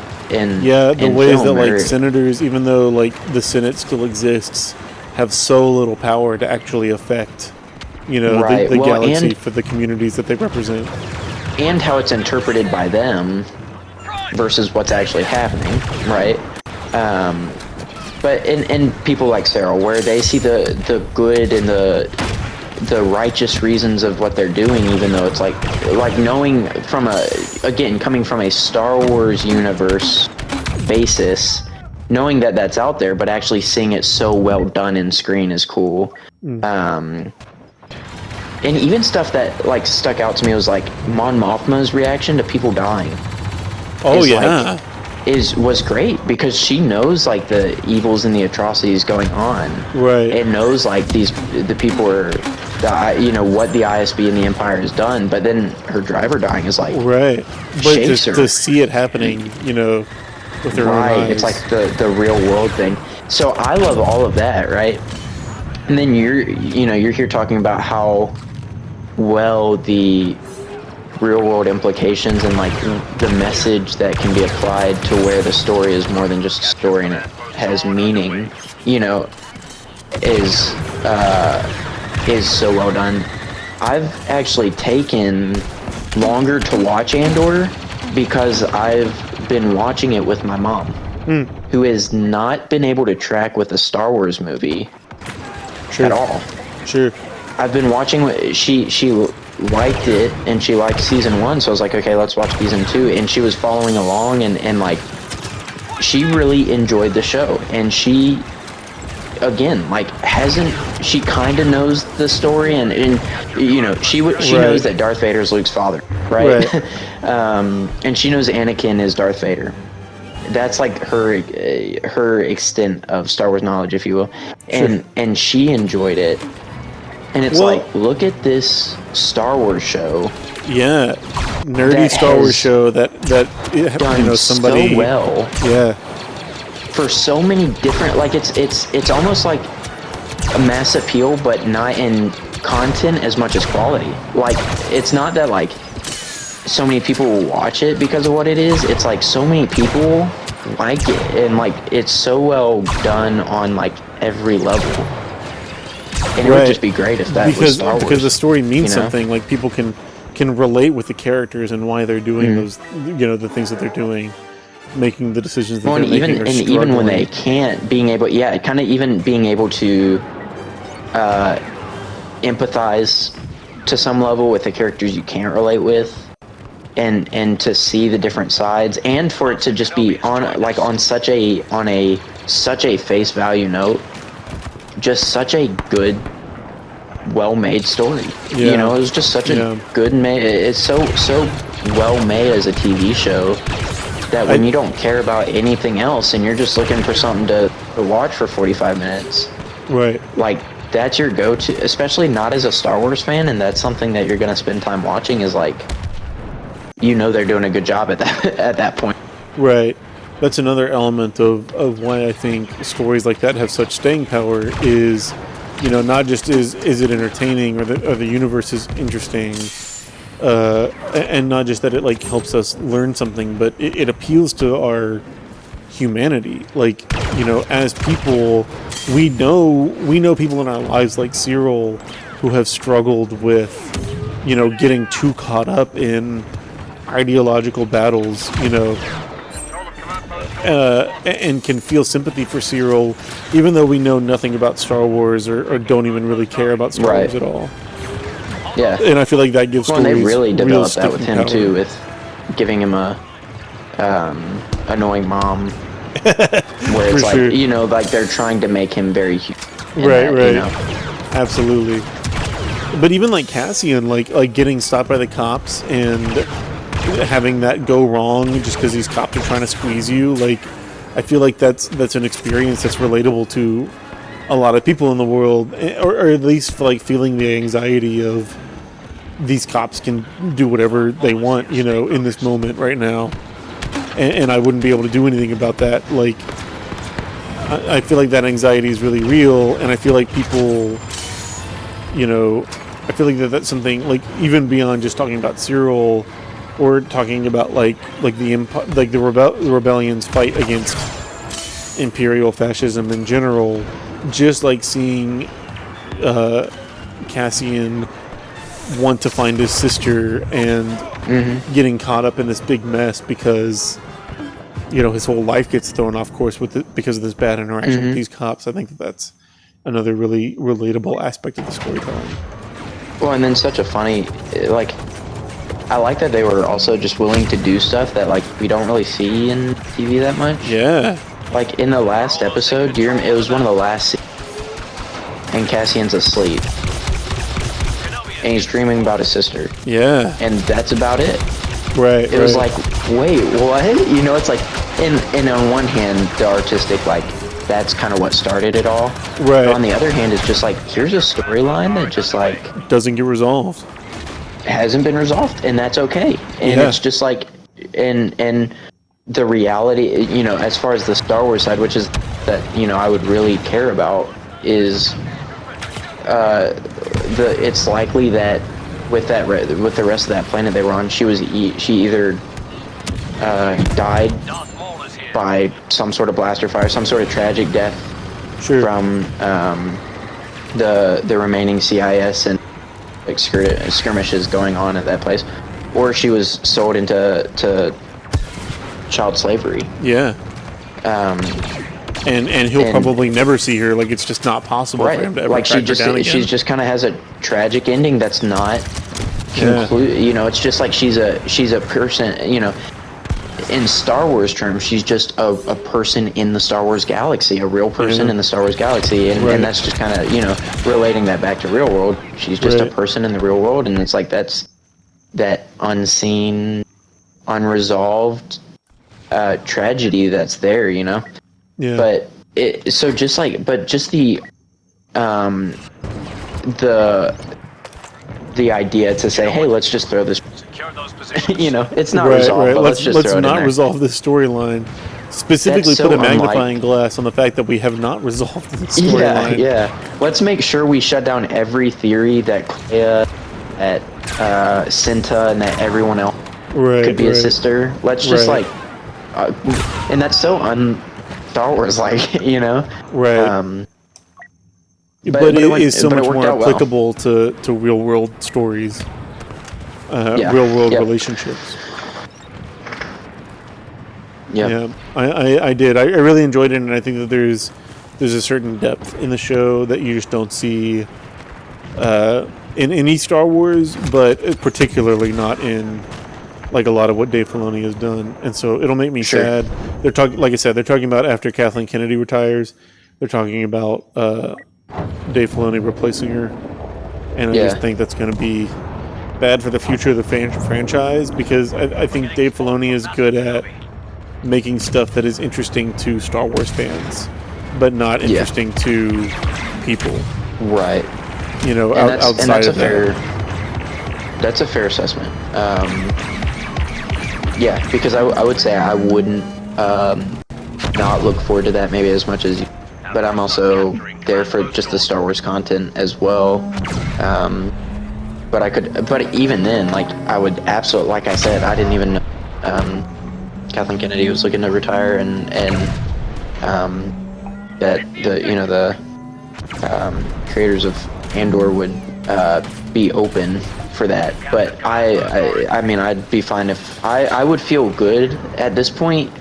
ways that like senators, even though like the Senate still exists, have so little power to actually affect, you know, the galaxy for the communities that they represent, and how it's interpreted by them versus what's actually happening, right? But in people like Sarah, where they see the good and the righteous reasons of what they're doing, even though it's like knowing coming from a Star Wars universe basis, knowing that that's out there, but actually seeing it so well done in screen is cool. And even stuff that like stuck out to me was like Mon Mothma's reaction to people dying. Was great, because she knows like the evils and the atrocities going on, right? And knows like the people are, you know, what the ISB and the Empire has done. But then her driver dying is like but just to see it happening, you know, with their own eyes. It's like the real world thing. So I love all of that, right? And then you're here talking about how well the real world implications and like the message that can be applied to where the story is more than just a story and it has meaning, you know, is so well done. I've actually taken longer to watch Andor because I've been watching it with my mom, who has not been able to track with a Star Wars movie at all. I've been watching. She liked it, and she liked season 1, so I was like, okay, let's watch season 2, and she was following along, and like she really enjoyed the show, and she, again, like, she kind of knows the story, and you know, she knows that Darth Vader is Luke's father, right? And she knows Anakin is Darth Vader. That's like her extent of Star Wars knowledge, if you will, and she enjoyed it. And it's like, look at this Star Wars show. Yeah, nerdy Star Wars show that done, you know, somebody so well. Yeah. For so many different, like, it's almost like a mass appeal, but not in content as much as quality. Like, it's not that like so many people will watch it because of what it is. It's like so many people like it, and like it's so well done on like every level. And it would just be great if that was Star Wars. Because the story means something. Like, people can relate with the characters and why they're doing those, you know, the things that they're doing, making the decisions that they're making. And even when they can't, being able, kind of even being able to empathize to some level with the characters you can't relate with, and to see the different sides, and for it to just be on such a face value note, just such a good, well-made story. You know, it was just such a good made. It's so well made as a TV show that when you don't care about anything else and you're just looking for something to watch for 45 minutes, right? Like, that's your go-to, especially not as a Star Wars fan, and that's something that you're gonna spend time watching. Is like, you know, they're doing a good job at that point. Right. That's another element of why I think stories like that have such staying power is, you know, not just is it entertaining, or the universe is interesting, and not just that it like helps us learn something, but it appeals to our humanity. Like, you know, as people, we know people in our lives like Cyril who have struggled with, you know, getting too caught up in ideological battles, you know, and can feel sympathy for Cyril, even though we know nothing about Star Wars or don't even really care about Star Wars at all. Yeah, and I feel like that gives. Well, and they really developed that with him too, with giving him a annoying mom, where it's like, you know, like they're trying to make him very human. Right. You know? Absolutely. But even like Cassian, like getting stopped by the cops and having that go wrong just because these cops are trying to squeeze you, like, I feel like that's an experience that's relatable to a lot of people in the world, or at least like feeling the anxiety of these cops can do whatever they want, you know, in this moment right now, and I wouldn't be able to do anything about that. Like, I feel like that anxiety is really real, and I feel like people, you know, I feel like that's something, like, even beyond just talking about Cyril, or talking about like the rebellion's fight against imperial fascism in general, just like seeing Cassian want to find his sister and getting caught up in this big mess because, you know, his whole life gets thrown off course because of this bad interaction with these cops. I think that's another really relatable aspect of the storytelling. Well, and then such a funny, like, I like that they were also just willing to do stuff that, like, we don't really see in TV that much. Yeah. Like, in the last episode, it was one of the last and Cassian's asleep. And he's dreaming about his sister. Yeah. And that's about it. Right. It was like, wait, what? You know, it's like, and on one hand, the artistic, like, that's kind of what started it all. Right. But on the other hand, it's just like, here's a storyline that just, like, doesn't get resolved. Hasn't been resolved, and that's okay. And it's just like, and the reality, you know, as far as the Star Wars side, which is that, you know, I would really care about, is it's likely that with the rest of that planet they were on, she either died by some sort of blaster fire, some sort of tragic death from the remaining CIS and skirmishes going on at that place, or she was sold into child slavery. Yeah. And he'll probably never see her. Like, it's just not possible for him to ever track her down again. She just kind of has a tragic ending that's not conclude. You know, it's just like she's a person. You know, in Star Wars terms, she's just a person in the Star Wars galaxy, a real person in the Star Wars galaxy, and that's just kind of, you know, relating that back to real world. She's just a person in the real world, and it's like that's that unseen, unresolved tragedy that's there, you know. Yeah. But just the idea to say, hey, let's just throw this. Secure those positions. You know, it's not resolved. But let's just throw it in not there. resolve this storyline. Specifically, That's so put a magnifying glass on the fact that we have not resolved the storyline. Yeah. Let's make sure we shut down every theory that Clea, that Cinta, and that everyone else could be a sister. Let's just and that's so Star Wars like, you know. Right. But it is so much more applicable to real world stories, real world relationships. Yeah, I did. I really enjoyed it, and I think that there's a certain depth in the show that you just don't see in any Star Wars, but particularly not in like a lot of what Dave Filoni has done. And so it'll make me sad. They're talking, like I said, they're talking about after Kathleen Kennedy retires, they're talking about Dave Filoni replacing her, and I just think that's going to be bad for the future of the franchise, because I think Dave Filoni is good at making stuff that is interesting to Star Wars fans, but not interesting to people. Right. You know, outside of that. That's a fair assessment. Yeah, because I would say I wouldn't not look forward to that maybe as much as you. But I'm also there for just the Star Wars content as well. But even then, like, I would absolutely, like I said, I didn't even know Kathleen Kennedy was looking to retire, and that the creators of Andor would be open for that. But I mean, I'd be fine if I would feel good at this point.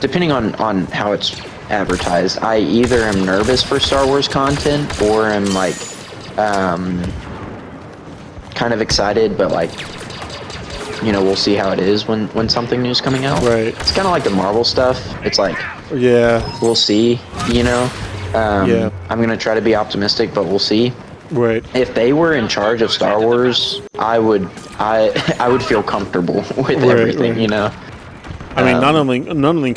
Depending on how it's advertised, I either am nervous for Star Wars content or am like kind of excited, but like, you know, we'll see how it is when something new is coming out. Right. It's kind of like the Marvel stuff. It's like, we'll see, you know. I'm gonna try to be optimistic, but we'll see. Right. If they were in charge of Star Wars, I would feel comfortable with everything, you know. I mean, not only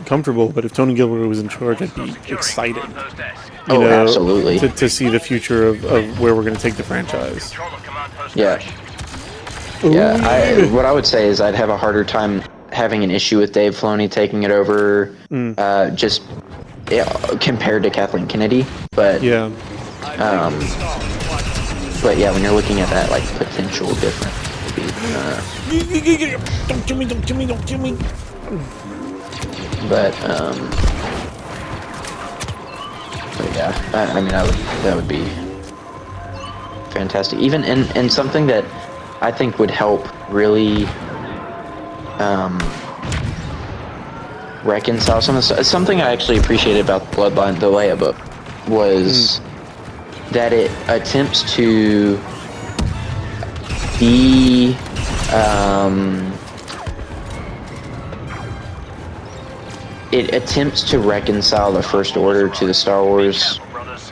comfortable, but if Tony Gilroy was in charge, I'd be excited. You know, absolutely. To see the future of where we're going to take the franchise. Yeah. Yeah. What I would say is I'd have a harder time having an issue with Dave Filoni taking it over, just compared to Kathleen Kennedy. But but yeah, when you're looking at that like potential difference, don't kill me. But yeah, I mean, that would be fantastic. Even and something that I think would help really reconcile something I actually appreciated about the Bloodline, the Leia book, was that it attempts to be it attempts to reconcile the First Order to the Star Wars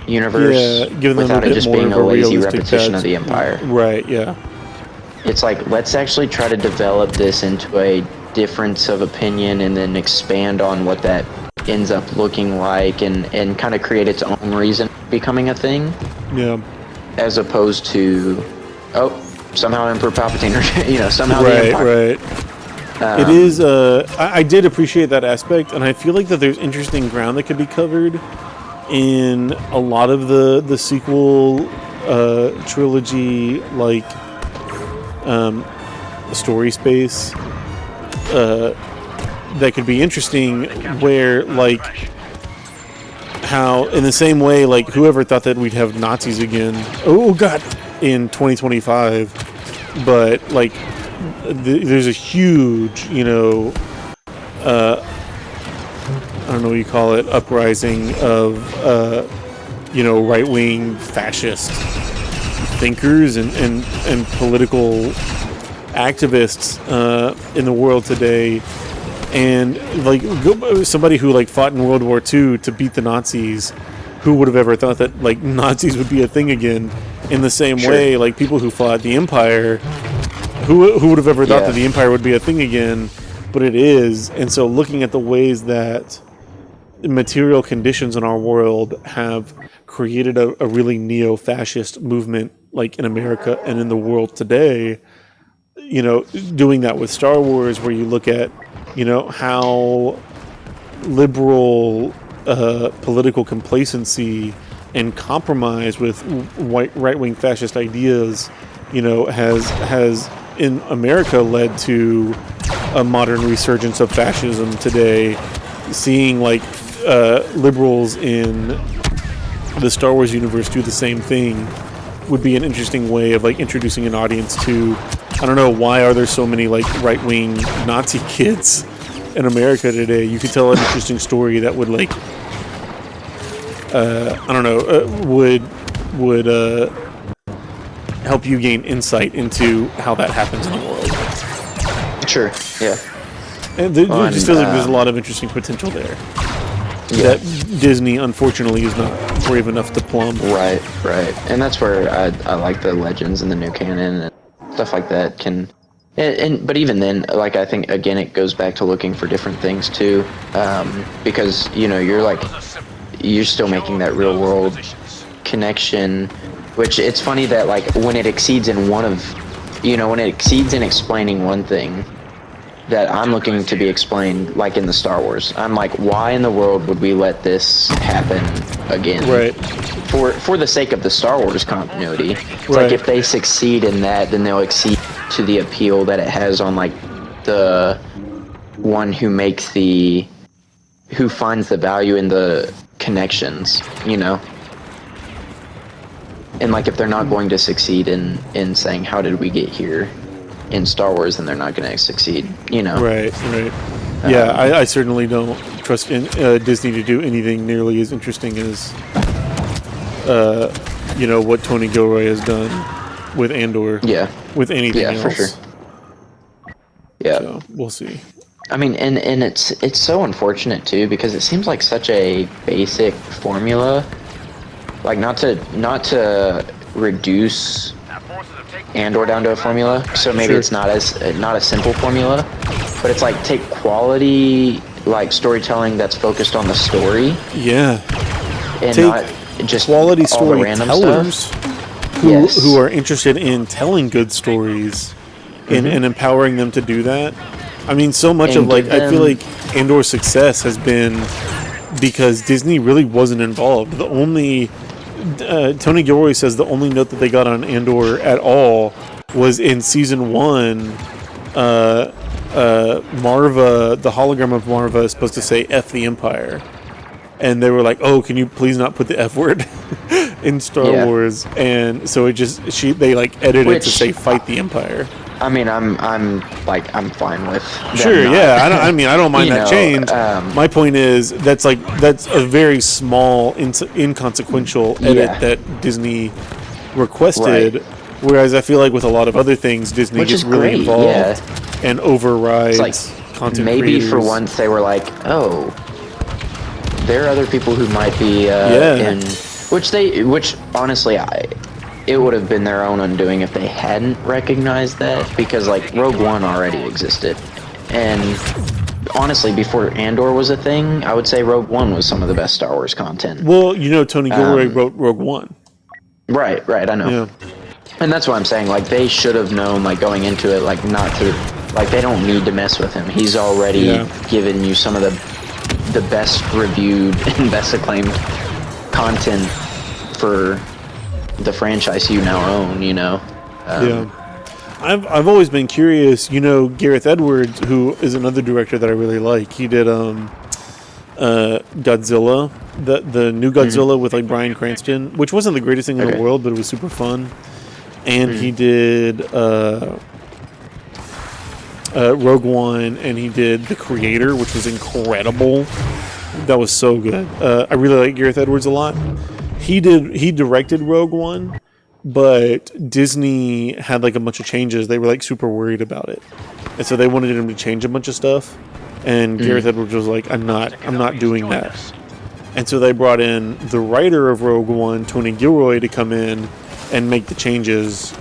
universe without it just being a lazy repetition of the Empire. Right, yeah. It's like, let's actually try to develop this into a difference of opinion and then expand on what that ends up looking like, and kind of create its own reason becoming a thing. Yeah. As opposed to, somehow Emperor Palpatine, or, you know, somehow the Empire. Right. It is, I did appreciate that aspect, and I feel like that there's interesting ground that could be covered in a lot of the sequel trilogy, like story space that could be interesting, where, like, how in the same way, like, whoever thought that we'd have Nazis again, in 2025, but like there's a huge, you know, I don't know what you call it, uprising of you know, right-wing fascist thinkers and political activists in the world today, and like somebody who like fought in World War II to beat the Nazis. Who would have ever thought that like Nazis would be a thing again? In the same way, like people who fought the Empire, who would have ever thought that the Empire would be a thing again? But it is. And so looking at the ways that material conditions in our world have created a really neo-fascist movement, like in America and in the world today, you know, doing that with Star Wars, where you look at, you know, how liberal political complacency and compromise with right-wing fascist ideas, you know, has in America led to a modern resurgence of fascism today. Seeing like liberals in the Star Wars universe do the same thing would be an interesting way of like introducing an audience to, I don't know, why are there so many like right-wing Nazi kids in America today? You could tell an interesting story that would like I don't know, would help you gain insight into how that happens in the world. Sure. Yeah. And it just feels like there's a lot of interesting potential there. Yeah. That Disney, unfortunately, is not brave enough to plumb. Right. And that's where I like the Legends and the new canon and stuff like that but even then, like, I think again it goes back to looking for different things too, because you know you're still making that real world connection, which it's funny that like when it exceeds in explaining one thing that I'm looking to be explained, like in the Star Wars, I'm like, why in the world would we let this happen again? Right. For the sake of the Star Wars continuity. It's like if they succeed in that, then they'll exceed to the appeal that it has on like the one who finds the value in the connections, you know? And like if they're not going to succeed in saying how did we get here in Star Wars, then they're not going to succeed, you know? Right. Yeah, I certainly don't trust in Disney to do anything nearly as interesting as you know, what Tony Gilroy has done with Andor. Yeah. With anything else. Yeah, for sure. Yeah. So, we'll see. I mean, and it's so unfortunate too, because it seems like such a basic formula. Like not to reduce Andor down to a formula, so maybe it's not a simple formula, but it's like take quality like storytelling that's focused on the story. Yeah. And take not just quality all the random storytellers stuff. who are interested in telling good stories and empowering them to do that. I mean, so much of like I feel like Andor's success has been because Disney really wasn't involved. The only Tony Gilroy says the only note that they got on Andor at all was in season 1. Marva, the hologram of Marva, is supposed to say "F the Empire," and they were like, "Oh, can you please not put the F word in Star Wars?" And so they like edited to say "Fight the Empire." I mean, I'm fine with them Sure, not, yeah. I don't mind that change. My point is that's a very small, inconsequential edit that Disney requested. Right. Whereas I feel like with a lot of other things, Disney gets really involved and overrides content maybe creators. For once they were like, oh, there are other people who might be in which honestly it would have been their own undoing if they hadn't recognized that, because like Rogue One already existed, and honestly before Andor was a thing, I would say Rogue One was some of the best Star Wars content. Well, you know, Tony Gilroy wrote Rogue One. Right, I know. Yeah. And that's what I'm saying, like they should have known, like going into it, like not to, like they don't need to mess with him. He's already given you some of the best reviewed and best acclaimed content for the franchise you now own, you know. I've always been curious, you know, Gareth Edwards, who is another director that I really like. He did Godzilla, the new Godzilla with like Bryan Cranston, which wasn't the greatest thing in the world, but it was super fun. And he did Rogue One, and he did The Creator, which was incredible. That was so good. I really like Gareth Edwards a lot. He directed Rogue One, but Disney had like a bunch of changes. They were like super worried about it, and so they wanted him to change a bunch of stuff. And Gareth Edwards was like, I'm not doing that. And so they brought in the writer of Rogue One, Tony Gilroy, to come in and make the changes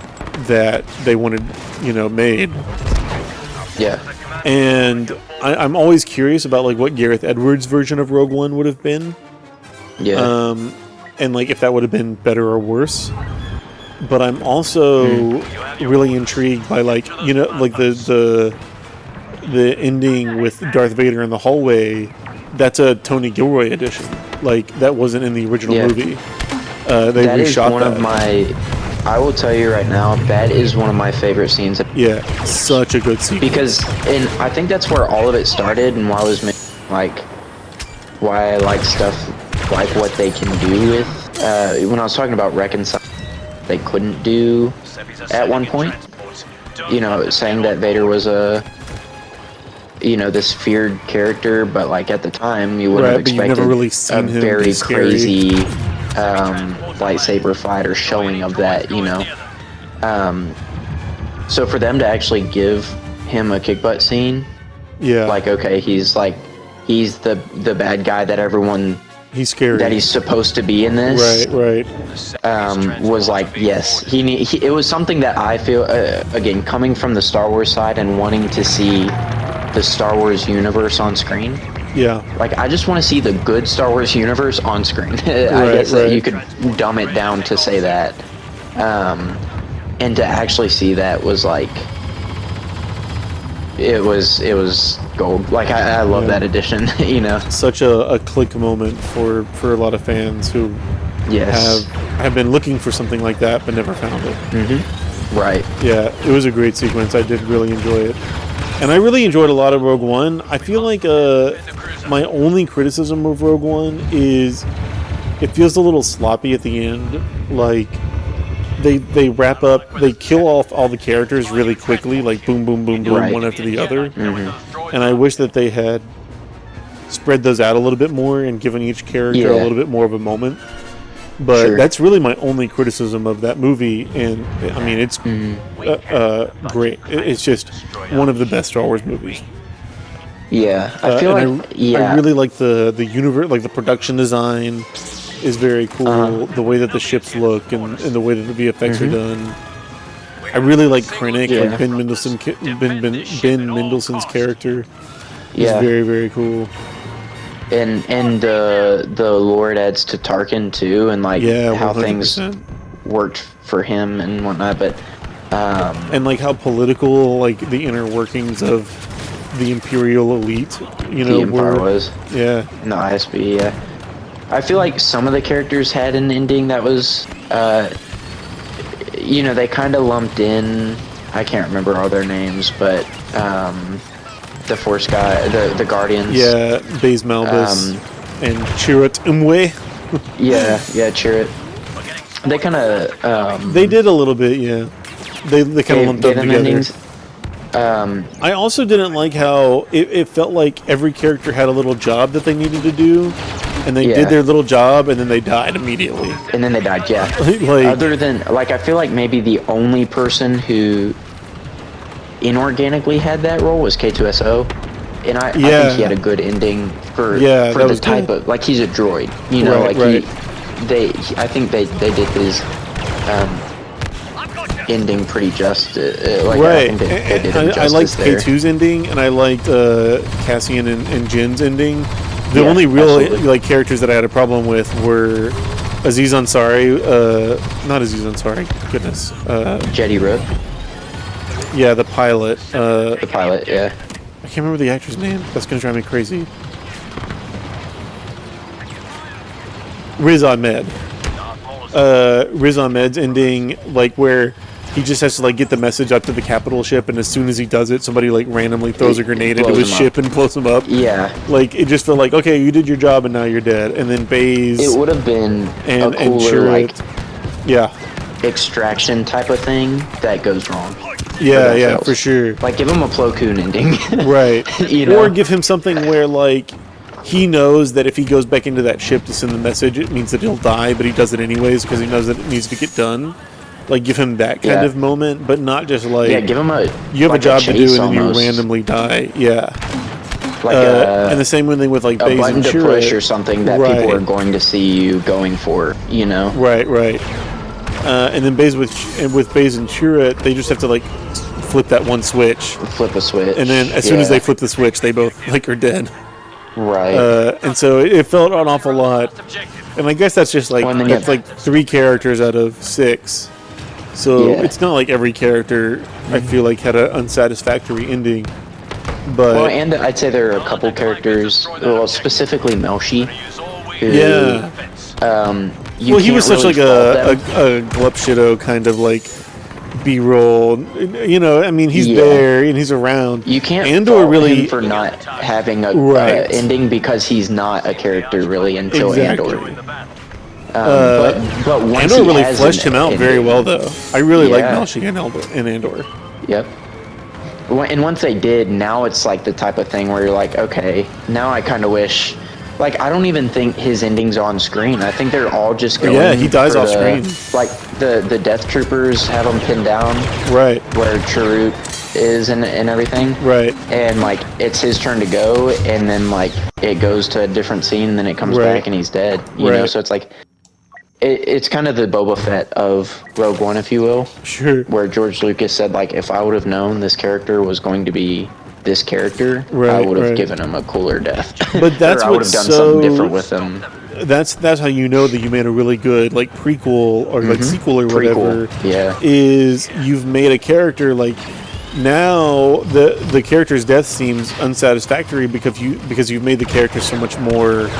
that they wanted, made. Yeah. And I'm always curious about like what Gareth Edwards' version of Rogue One would have been. Yeah. And like if that would have been better or worse. But I'm also really intrigued by like the ending with Darth Vader in the hallway. That's a Tony Gilroy edition. Like that wasn't in the original movie. They that is reshot one that. of my. I will tell you right now, that is one of my favorite scenes. Yeah, such a good sequence. Because, and I think that's where all of it started, and why I was why I like stuff like what they can do with. When I was talking about reconcile, they couldn't do at one point. Saying that Vader was this feared character, but like at the time you wouldn't have expected never really seen a him very be scary. crazy lightsaber fight or showing of that, So for them to actually give him a kick butt scene, like okay, he's the bad guy that everyone he's scary that he's supposed to be in this, right. Was like yes, it was something that I feel again coming from the Star Wars side and wanting to see the Star Wars universe on screen. Yeah. Like, I just want to see the good Star Wars universe on screen. I guess that you could dumb it down to say that. And to actually see that was like, it was gold. Like, I love that edition, Such a click moment for a lot of fans who have been looking for something like that but never found it. Mm-hmm. Right. Yeah, it was a great sequence. I did really enjoy it. And I really enjoyed a lot of Rogue One. I feel like my only criticism of Rogue One is it feels a little sloppy at the end. Like, they wrap up, they kill off all the characters really quickly, like boom, boom, boom, boom, one after the other. Mm-hmm. And I wish that they had spread those out a little bit more and given each character a little bit more of a moment. But that's really my only criticism of that movie, and I mean it's great. It's just one of the best Star Wars movies. Yeah, I feel I really like the universe, like the production design is very cool. The way that the ships look and the way that the VFX are done. I really like Krennic, like Ben Mendelsohn's character is very, very cool. And the lore it adds to Tarkin too, and like how 100%. things worked for him and whatnot. But and like how political, like the inner workings of the Imperial elite, the Empire was. Yeah. No, ISB. Yeah. I feel like some of the characters had an ending that was, they kind of lumped in. I can't remember all their names, but the Force guy, the Guardians. Yeah, Baze Malbus and Chirrut Imwe. yeah, Chirrut. They kind of. They did a little bit, yeah. They kind of lumped them together. Endings. I also didn't like how it felt like every character had a little job that they needed to do, and they did their little job, and then they died immediately. And then they died, yeah. Like, other than, like, I feel like maybe the only person who inorganically had that role was K2SO, and I think he had a good ending for the type of, like, he's a droid, I think they did his ending pretty just. I think they did him I liked there. K2's ending, and I liked Cassian and Jin's ending. The only real like characters that I had a problem with were Aziz Ansari, not Aziz Ansari, goodness. Jetty Rook. Yeah, the pilot. The pilot, yeah. I can't remember the actor's name. That's gonna drive me crazy. Riz Ahmed. Riz Ahmed's ending, like where he just has to like get the message up to the capital ship, and as soon as he does it, somebody like randomly throws a grenade into his ship and blows him up. Yeah. Like it just felt like, okay, you did your job and now you're dead. And then Baze. It would have been a cooler extraction type of thing that goes wrong. Yeah, for sure. Like give him a Plo Koon ending. Right. Or give him something where like he knows that if he goes back into that ship to send the message, it means that he'll die, but he does it anyways because he knows that it needs to get done. like give him that kind of moment, but not just like give him a you have like a job to do and then you almost. randomly die. Yeah. Like and the same thing with like a Baze button and to Chirrut. push or something that people are going to see you going for, you know? Right. And then Baze with Baze and Chirrut, they just have to like flip that one switch. Flip a switch. And then as soon as they flip the switch, they both like are dead. Right. And so it felt an awful lot. And I guess that's just like that's like 3 characters out of 6. So it's not like every character I feel like had an unsatisfactory ending. But well, and I'd say there are a couple characters, well, specifically Melshi. Who, he was such like a Glupshido kind of like B-roll. You know, I mean, he's there and he's around. You can't Andor fault really him for not having a ending because he's not a character really until Andor. But once Andor he really has fleshed him out very well, though. I really like Melshi and Andor. Yep. And once they did, now it's like the type of thing where you're like, okay, now I kind of wish. Like, I don't even think his ending's on screen. I think they're all just going. Yeah, he dies off screen. Like the Death Troopers have him pinned down. Right. Where Chirrut is and everything. Right. And like it's his turn to go, and then like it goes to a different scene, and then it comes back and he's dead. You know, so it's like. It's kind of the Boba Fett of Rogue One, if you will. Sure. Where George Lucas said, like, if I would have known this character was going to be this character, I would have given him a cooler death. But that's I would have done something different with him. That's how you know that you made a really good like prequel or like sequel or whatever. Is you've made a character like now the character's death seems unsatisfactory because you've made the character so much more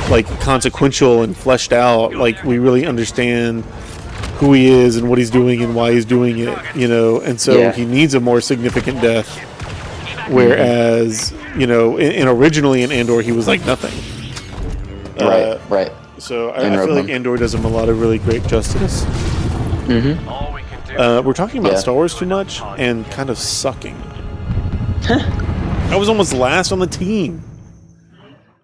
like consequential and fleshed out. Like we really understand who he is and what he's doing and why he's doing it, you know, and so he needs a more significant death, whereas you know in originally in Andor he was like nothing. Right. So I feel like Andor does him a lot of really great justice. We're talking about Star Wars too much and kind of sucking. I was almost last on the team.